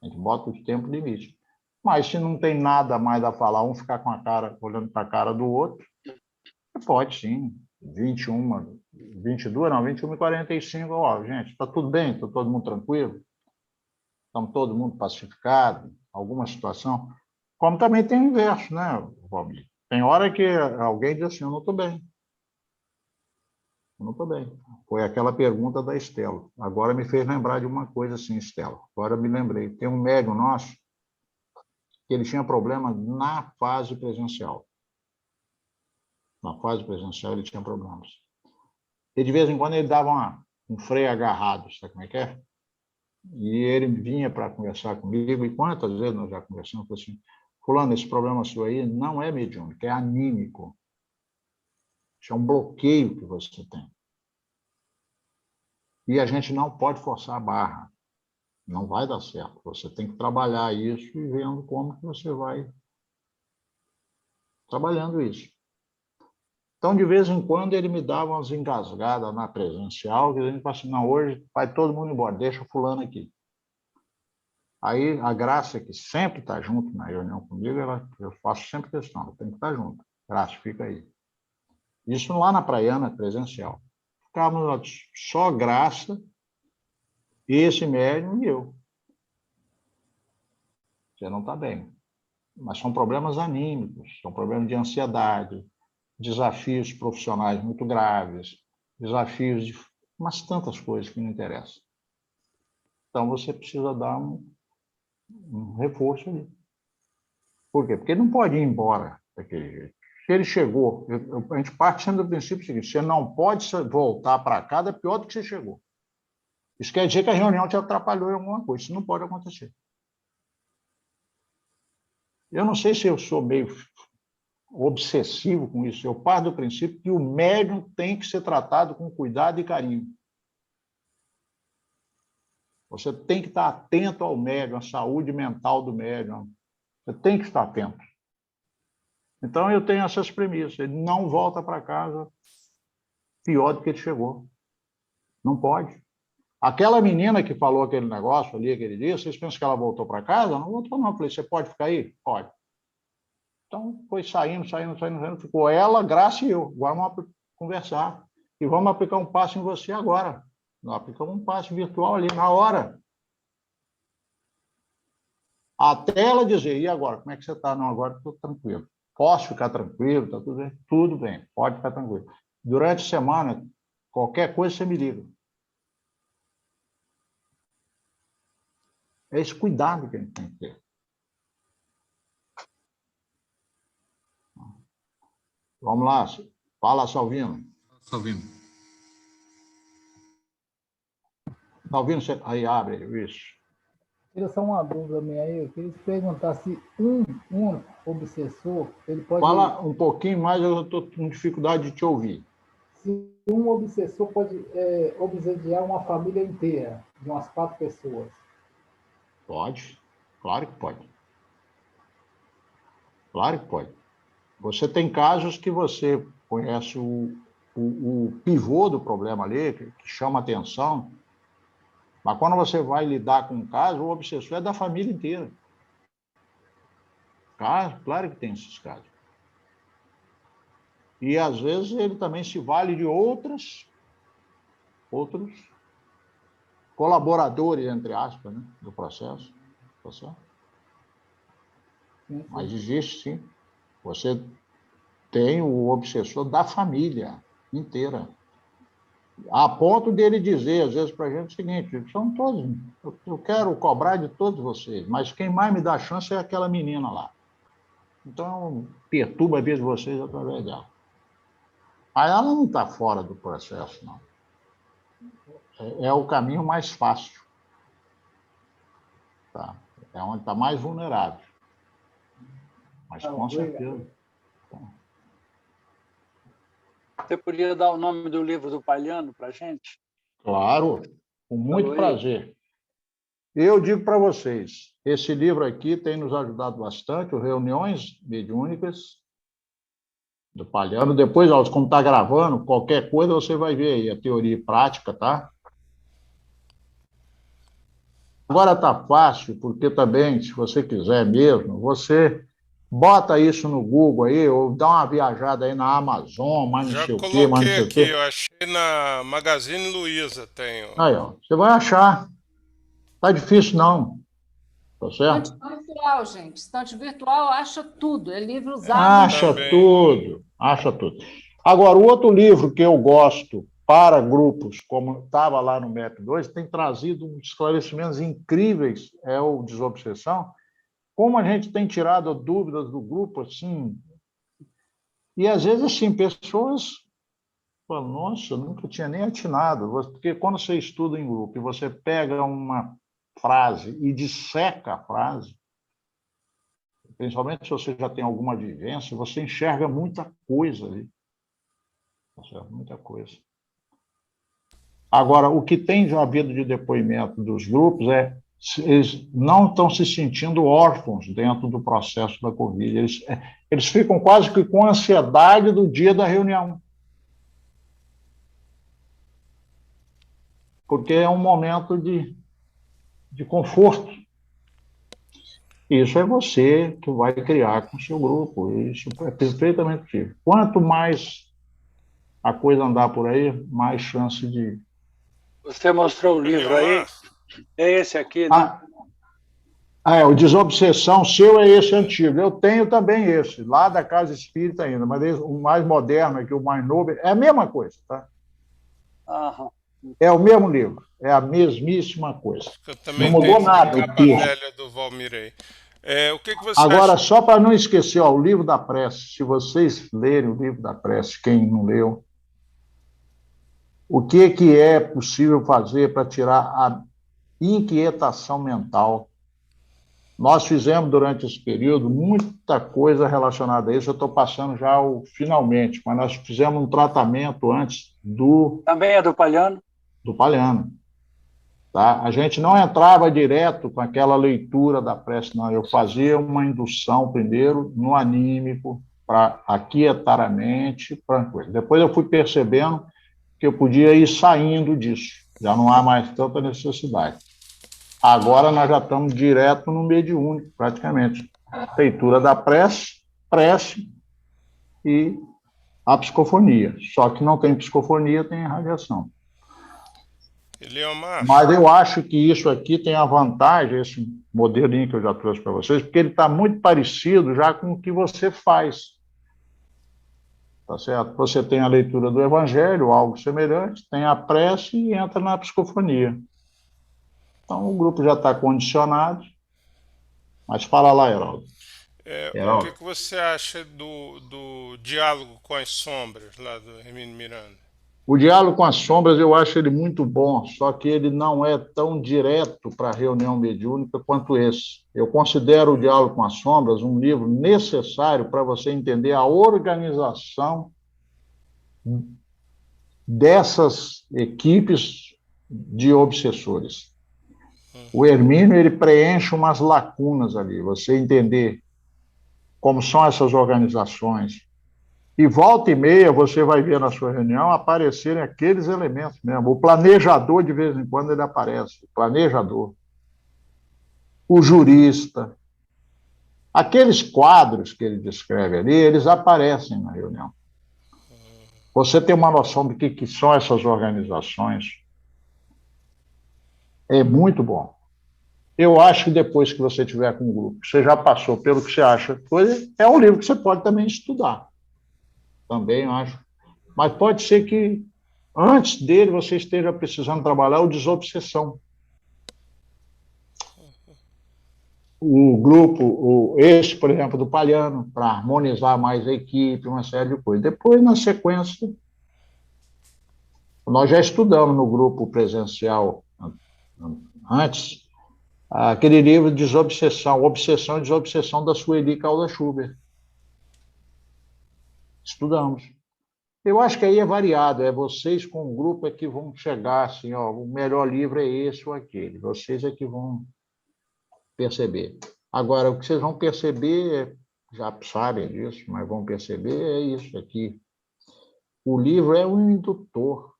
A gente bota o tempo limite. Mas se não tem nada mais a falar, um ficar com a cara, olhando para a cara do outro, pode sim. 21, 22, não, 21h45, ó, gente, está tudo bem? Está todo mundo tranquilo? Estamos todo mundo pacificado? Alguma situação? Como também tem o inverso, né, Valmir? Tem hora que alguém diz assim, eu não estou bem. Eu não estou bem. Foi aquela pergunta da Estela. Agora me fez lembrar de uma coisa assim, Estela. Agora me lembrei. Tem um médium nosso que ele tinha problema na fase presencial. Na fase presencial ele tinha problemas. E de vez em quando ele dava um freio agarrado, sabe como é que é? E ele vinha para conversar comigo, e quantas vezes nós já conversamos, falou assim, fulano, esse problema seu aí não é mediúnico, é anímico. Isso é um bloqueio que você tem. E a gente não pode forçar a barra. Não vai dar certo. Você tem que trabalhar isso e vendo como que você vai trabalhando isso. Então, de vez em quando, ele me dava umas engasgadas na presencial, que a gente fala assim, não, hoje vai todo mundo embora, deixa o fulano aqui. Aí, a Graça, que sempre está junto na reunião comigo, eu faço sempre questão, eu tenho que estar junto. Graça, fica aí. Isso lá na Praiana, presencial. Ficávamos só Graça, esse médium e eu. Você não está bem. Mas são problemas anímicos, são problemas de ansiedade, desafios profissionais muito graves, desafios de umas tantas coisas que não interessam. Então, você precisa dar um reforço ali. Por quê? Porque ele não pode ir embora daquele jeito. Se ele chegou, a gente parte sempre do princípio seguinte: você não pode voltar para casa pior do que você chegou. Isso quer dizer que a reunião te atrapalhou em alguma coisa. Isso não pode acontecer. Eu não sei se eu sou meio obsessivo com isso. Eu parto do princípio que o médium tem que ser tratado com cuidado e carinho. Você tem que estar atento ao médium, à saúde mental do médium. Você tem que estar atento. Então, eu tenho essas premissas. Ele não volta para casa pior do que ele chegou. Não pode. Aquela menina que falou aquele negócio ali, aquele dia, vocês pensam que ela voltou para casa? Não voltou, não. Eu falei, você pode ficar aí? Pode. Então, foi saindo, ficou ela, Graça e eu. Agora vamos conversar. E vamos aplicar um passe em você agora. Nós aplicamos um passe virtual ali, na hora. Até ela dizer, e agora? Como é que você está? Não, agora estou tranquilo. Posso ficar tranquilo? Está tudo bem? Tudo bem, pode ficar tranquilo. Durante a semana, qualquer coisa você me liga. É esse cuidado que a gente tem que ter. Vamos lá. Fala, Salvino. Salvino. Salvino, você... aí abre isso. Tira só uma dúvida minha aí. Eu queria te perguntar se um obsessor, ele pode... Fala um pouquinho mais, eu estou com dificuldade de te ouvir. Se um obsessor pode obsediar uma família inteira, de umas 4 pessoas. Pode. Claro que pode. Claro que pode. Você tem casos que você conhece o pivô do problema ali, que chama atenção, mas quando você vai lidar com um caso, o obsessor é da família inteira. Claro que tem esses casos. E, às vezes, ele também se vale de outros colaboradores, entre aspas, né, do processo. Tá certo? Mas existe, sim. Você tem o obsessor da família inteira. A ponto dele dizer, às vezes, para a gente o seguinte: são todos, eu quero cobrar de todos vocês, mas quem mais me dá chance é aquela menina lá. Então, perturba a vida de vocês através dela. Aí ela não está fora do processo, não. É o caminho mais fácil. Tá? É onde está mais vulnerável. Mas com certeza. Você podia dar o nome do livro do Palhano para a gente? Claro, com muito prazer. Eu digo para vocês, esse livro aqui tem nos ajudado bastante, o Reuniões Mediúnicas do Palhano. Depois, como está gravando, qualquer coisa você vai ver aí, a teoria e prática, tá? Agora está fácil, porque também, se você quiser mesmo, você bota isso no Google aí, ou dá uma viajada aí na Amazon, mas não sei o quê, mas não sei o quê. Eu achei na Magazine Luiza, tenho. Aí, ó, você vai achar. Tá difícil, não. Tá certo? Estante virtual, gente. Estante virtual acha tudo. É livro usado. Acha tudo. Agora, o outro livro que eu gosto para grupos, como estava lá no MEP 2, tem trazido uns esclarecimentos incríveis, é o Desobsessão. Como a gente tem tirado dúvidas do grupo, assim, e às vezes, assim, pessoas falam, nossa, eu nunca tinha nem atinado, porque quando você estuda em grupo e você pega uma frase e disseca a frase, principalmente se você já tem alguma vivência, você enxerga muita coisa ali. Muita coisa. Agora, o que tem havido de depoimento dos grupos é eles não estão se sentindo órfãos dentro do processo da Covid. Eles ficam quase que com ansiedade do dia da reunião. Porque é um momento de conforto. Isso é você que vai criar com o seu grupo. Isso é perfeitamente possível. Quanto mais a coisa andar por aí, mais chance de... Você mostrou o livro aí? É esse aqui, né? O Desobsessão seu é esse antigo. Eu tenho também esse, lá da Casa Espírita ainda, mas o mais moderno aqui, o mais novo, é a mesma coisa, tá? Aham. É o mesmo livro, é a mesmíssima coisa. Eu também não mudou tenho nada. a capa velha do Valmir aí. O que que você Agora, acha? só para não esquecer, ó, o livro da prece, se vocês lerem o livro da prece, quem não leu, o que é possível fazer para tirar a inquietação mental? Nós fizemos, durante esse período, muita coisa relacionada a isso. Eu estou passando já finalmente, mas nós fizemos um tratamento antes Também é do Palhano? do Palhano. Tá? A gente não entrava direto com aquela leitura da prece, não. Eu fazia uma indução primeiro no anímico, para aquietar a mente, tranquilo. Depois eu fui percebendo que eu podia ir saindo disso. Já não há mais tanta necessidade. Agora nós já estamos direto no mediúnico, praticamente. Leitura da prece e a psicofonia. Só que não tem psicofonia, tem radiação. Eliomar, Mas eu acho que isso aqui tem a vantagem, esse modelinho que eu já trouxe para vocês, porque ele está muito parecido já com o que você faz. Tá certo? Você tem a leitura do Evangelho, algo semelhante, tem a prece e entra na psicofonia. Então, o grupo já está condicionado. Mas fala lá, Heraldo. o que que você acha do diálogo com as sombras lá do Hermínio Miranda? O diálogo com as sombras eu acho ele muito bom, só que ele não é tão direto para a reunião mediúnica quanto esse. Eu considero o diálogo com as sombras um livro necessário para você entender a organização dessas equipes de obsessores. O Hermínio, ele preenche umas lacunas ali, você entender como são essas organizações. E volta e meia você vai ver na sua reunião aparecerem aqueles elementos mesmo. O planejador, de vez em quando, ele aparece. O planejador. O jurista. Aqueles quadros que ele descreve ali, eles aparecem na reunião. Você tem uma noção do que são essas organizações. É muito bom. Eu acho que depois que você tiver com o grupo, você já passou pelo que você acha, é um livro que você pode também estudar. Também acho. Mas pode ser que antes dele você esteja precisando trabalhar o desobsessão. O grupo, esse, por exemplo, do Palhano, para harmonizar mais a equipe, uma série de coisas. Depois, na sequência, nós já estudamos no grupo presencial antes aquele livro Desobsessão, Obsessão e Desobsessão da Sueli Calda Schubert. Estudamos. Eu acho que aí é variado, é vocês com o grupo é que vão chegar assim, ó, o melhor livro é esse ou aquele. Vocês é que vão perceber. Agora, o que vocês vão perceber, já sabem disso, mas vão perceber, é isso aqui. O livro é um indutor.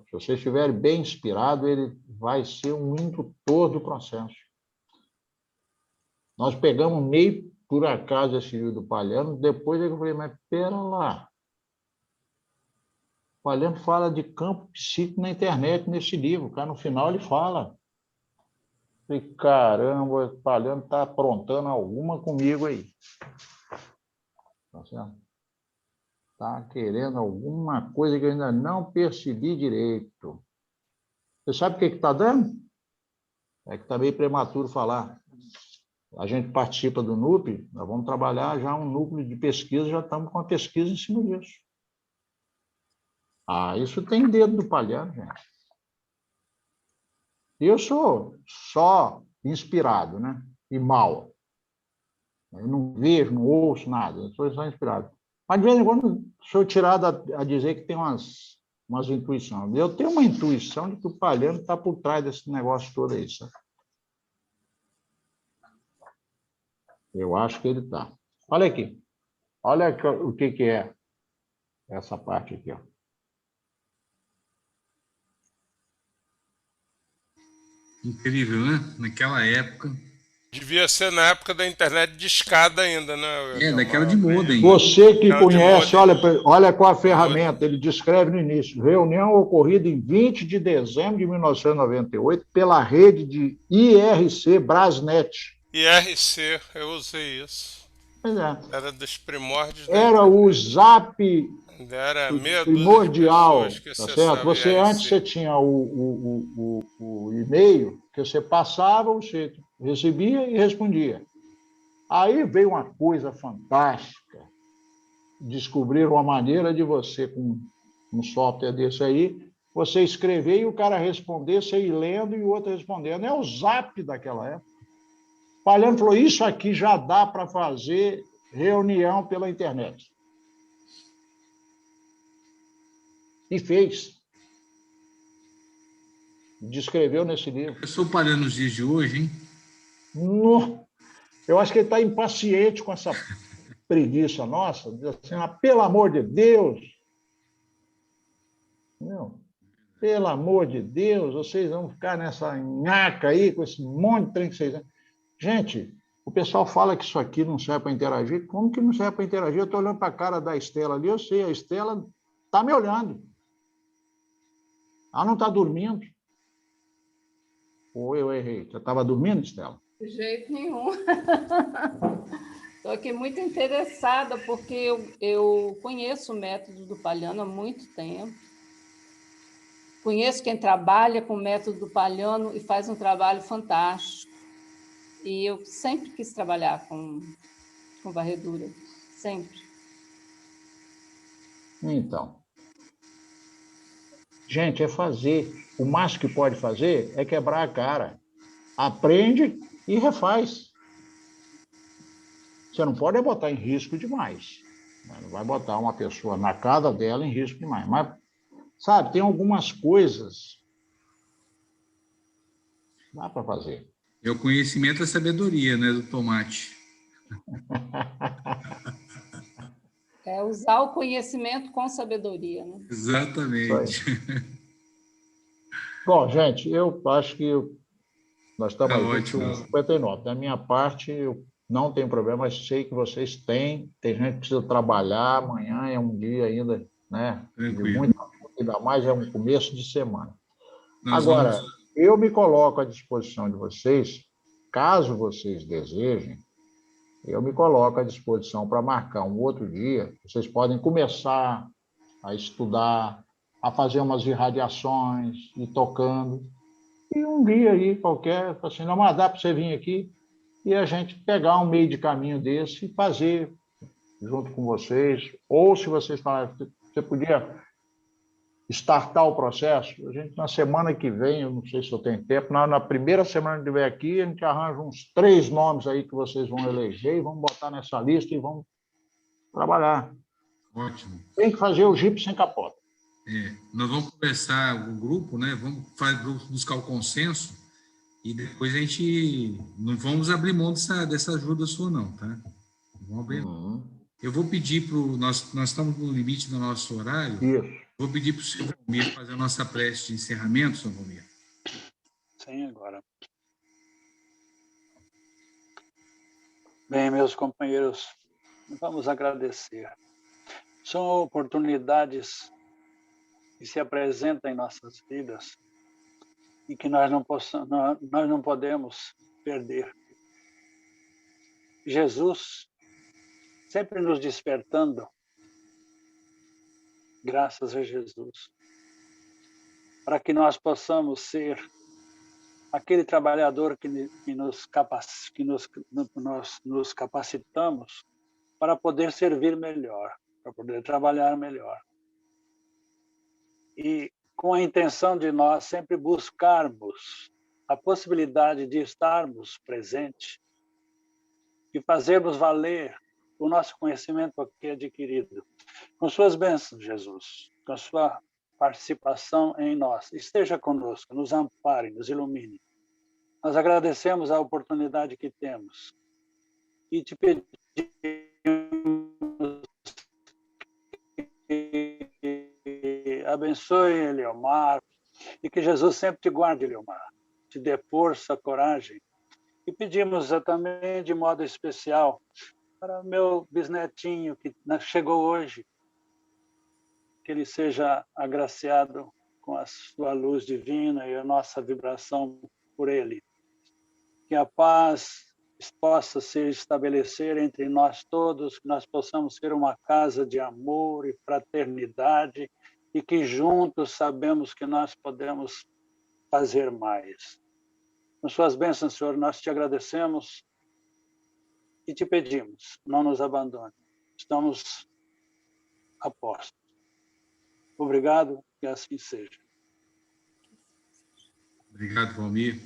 Se vocês estiverem bem inspirados, ele vai ser um indutor do processo. Nós pegamos meio por acaso esse livro do Palhano, depois eu falei, mas pera lá. O Palhano fala de campo psíquico na internet nesse livro, cara, no final ele fala. Falei, caramba, o Palhano está aprontando alguma comigo aí. Tá certo? Está querendo alguma coisa que eu ainda não percebi direito. Você sabe o que está dando? É que está meio prematuro falar. A gente participa do NUP, nós vamos trabalhar já um núcleo de pesquisa, já estamos com a pesquisa em cima disso. Isso tem dedo do Palhano, gente. Eu sou só inspirado, né? E mal. Eu não vejo, não ouço nada, eu sou só inspirado. Mas, de vez em quando, sou tirado a dizer que tem umas intuições. Eu tenho uma intuição de que o Palhano está por trás desse negócio todo aí, sabe? Eu acho que ele está. Olha aqui. Olha o que é essa parte aqui, ó. Incrível, né? Naquela época. Devia ser na época da internet de escada ainda, né? Daquela de modem. Você que Aquela de conhece, modem. olha qual a ferramenta, ele descreve no início. Reunião ocorrida em 20 de dezembro de 1998 pela rede de IRC Brasnet. IRC, eu usei isso. Pois é. Era dos primórdios. Era o Zap era meia primordial, dúzia de pessoas que tá certo? Você IRC. antes você tinha o e-mail que você passava, você recebia e respondia. Aí veio uma coisa fantástica. Descobriram uma maneira de você, com um software desse aí, você escrever e o cara responder, você ir lendo e o outro respondendo. É o Zap daquela época. Palhano falou, isso aqui já dá para fazer reunião pela internet. E fez. Descreveu nesse livro. Eu sou Palhano nos dias de hoje, hein? Eu acho que ele está impaciente com essa preguiça nossa, diz assim, pelo amor de Deus, não, pelo amor de Deus, vocês vão ficar nessa nhaca aí, com esse monte de trem que vocês... Gente, o pessoal fala que isso aqui não serve para interagir. Como que não serve para interagir? Eu estou olhando para a cara da Estela ali, eu sei, a Estela está me olhando. Ela não está dormindo. Ou eu errei? Você estava dormindo, Estela? De jeito nenhum. Estou aqui muito interessada, porque eu conheço o método do Palhano há muito tempo. Conheço quem trabalha com o método do Palhano e faz um trabalho fantástico. E eu sempre quis trabalhar com varredura, sempre. Então, gente, é fazer. O máximo que pode fazer é quebrar a cara. Aprende e refaz. Você não pode botar em risco demais. Não vai botar uma pessoa na casa dela em risco demais. Mas, sabe, tem algumas coisas que dá para fazer. É o conhecimento e a sabedoria, né, do tomate. É usar o conhecimento com sabedoria, né? Exatamente. Bom, gente, eu acho que nós estamos Tá aí, ótimo. 59. Da minha parte, eu não tenho problema, mas sei que vocês têm. Tem gente que precisa trabalhar, amanhã é um dia ainda, né? De Tranquilo. muita, ainda mais é um começo de semana. Nós Agora, vamos... eu me coloco à disposição de vocês, caso vocês desejem, eu me coloco à disposição para marcar um outro dia. Vocês podem começar a estudar, a fazer umas irradiações, ir tocando. E um dia aí qualquer, assim, não, mas dá para você vir aqui e a gente pegar um meio de caminho desse e fazer junto com vocês. Ou se vocês falarem, você podia startar o processo, a gente na semana que vem, eu não sei se eu tenho tempo, na primeira semana que estiver aqui, a gente arranja uns 3 nomes aí que vocês vão eleger e vamos botar nessa lista e vamos trabalhar. Ótimo. Tem que fazer o Jeep sem capota. Nós vamos conversar com o grupo, né? Vamos buscar o consenso e depois a gente não vamos abrir mão dessa ajuda sua, não, tá? Vamos abrir. Eu vou pedir para nós estamos no limite do nosso horário. Isso. Vou pedir para o senhor Valmir fazer a nossa prece de encerramento, senhor Valmir. Sim, agora. Bem, meus companheiros, vamos agradecer. São oportunidades que se apresentam em nossas vidas e que nós não podemos perder. Jesus sempre nos despertando, graças a Jesus, para que nós possamos ser aquele trabalhador que nos capacitamos para poder servir melhor, para poder trabalhar melhor. E com a intenção de nós sempre buscarmos a possibilidade de estarmos presentes e fazermos valer o nosso conhecimento aqui adquirido. Com suas bênçãos, Jesus, com a sua participação em nós. Esteja conosco, nos ampare, nos ilumine. Nós agradecemos a oportunidade que temos e te pedimos que abençoe Eliomar e que Jesus sempre te guarde, Eliomar, te dê força, coragem. E pedimos também, de modo especial, para meu bisnetinho que chegou hoje, que ele seja agraciado com a sua luz divina e a nossa vibração por ele. Que a paz possa se estabelecer entre nós todos, que nós possamos ser uma casa de amor e fraternidade e que juntos sabemos que nós podemos fazer mais. Com suas bênçãos, Senhor, nós te agradecemos e te pedimos, não nos abandone. Estamos a postos. Obrigado, que assim seja. Obrigado, Valmir.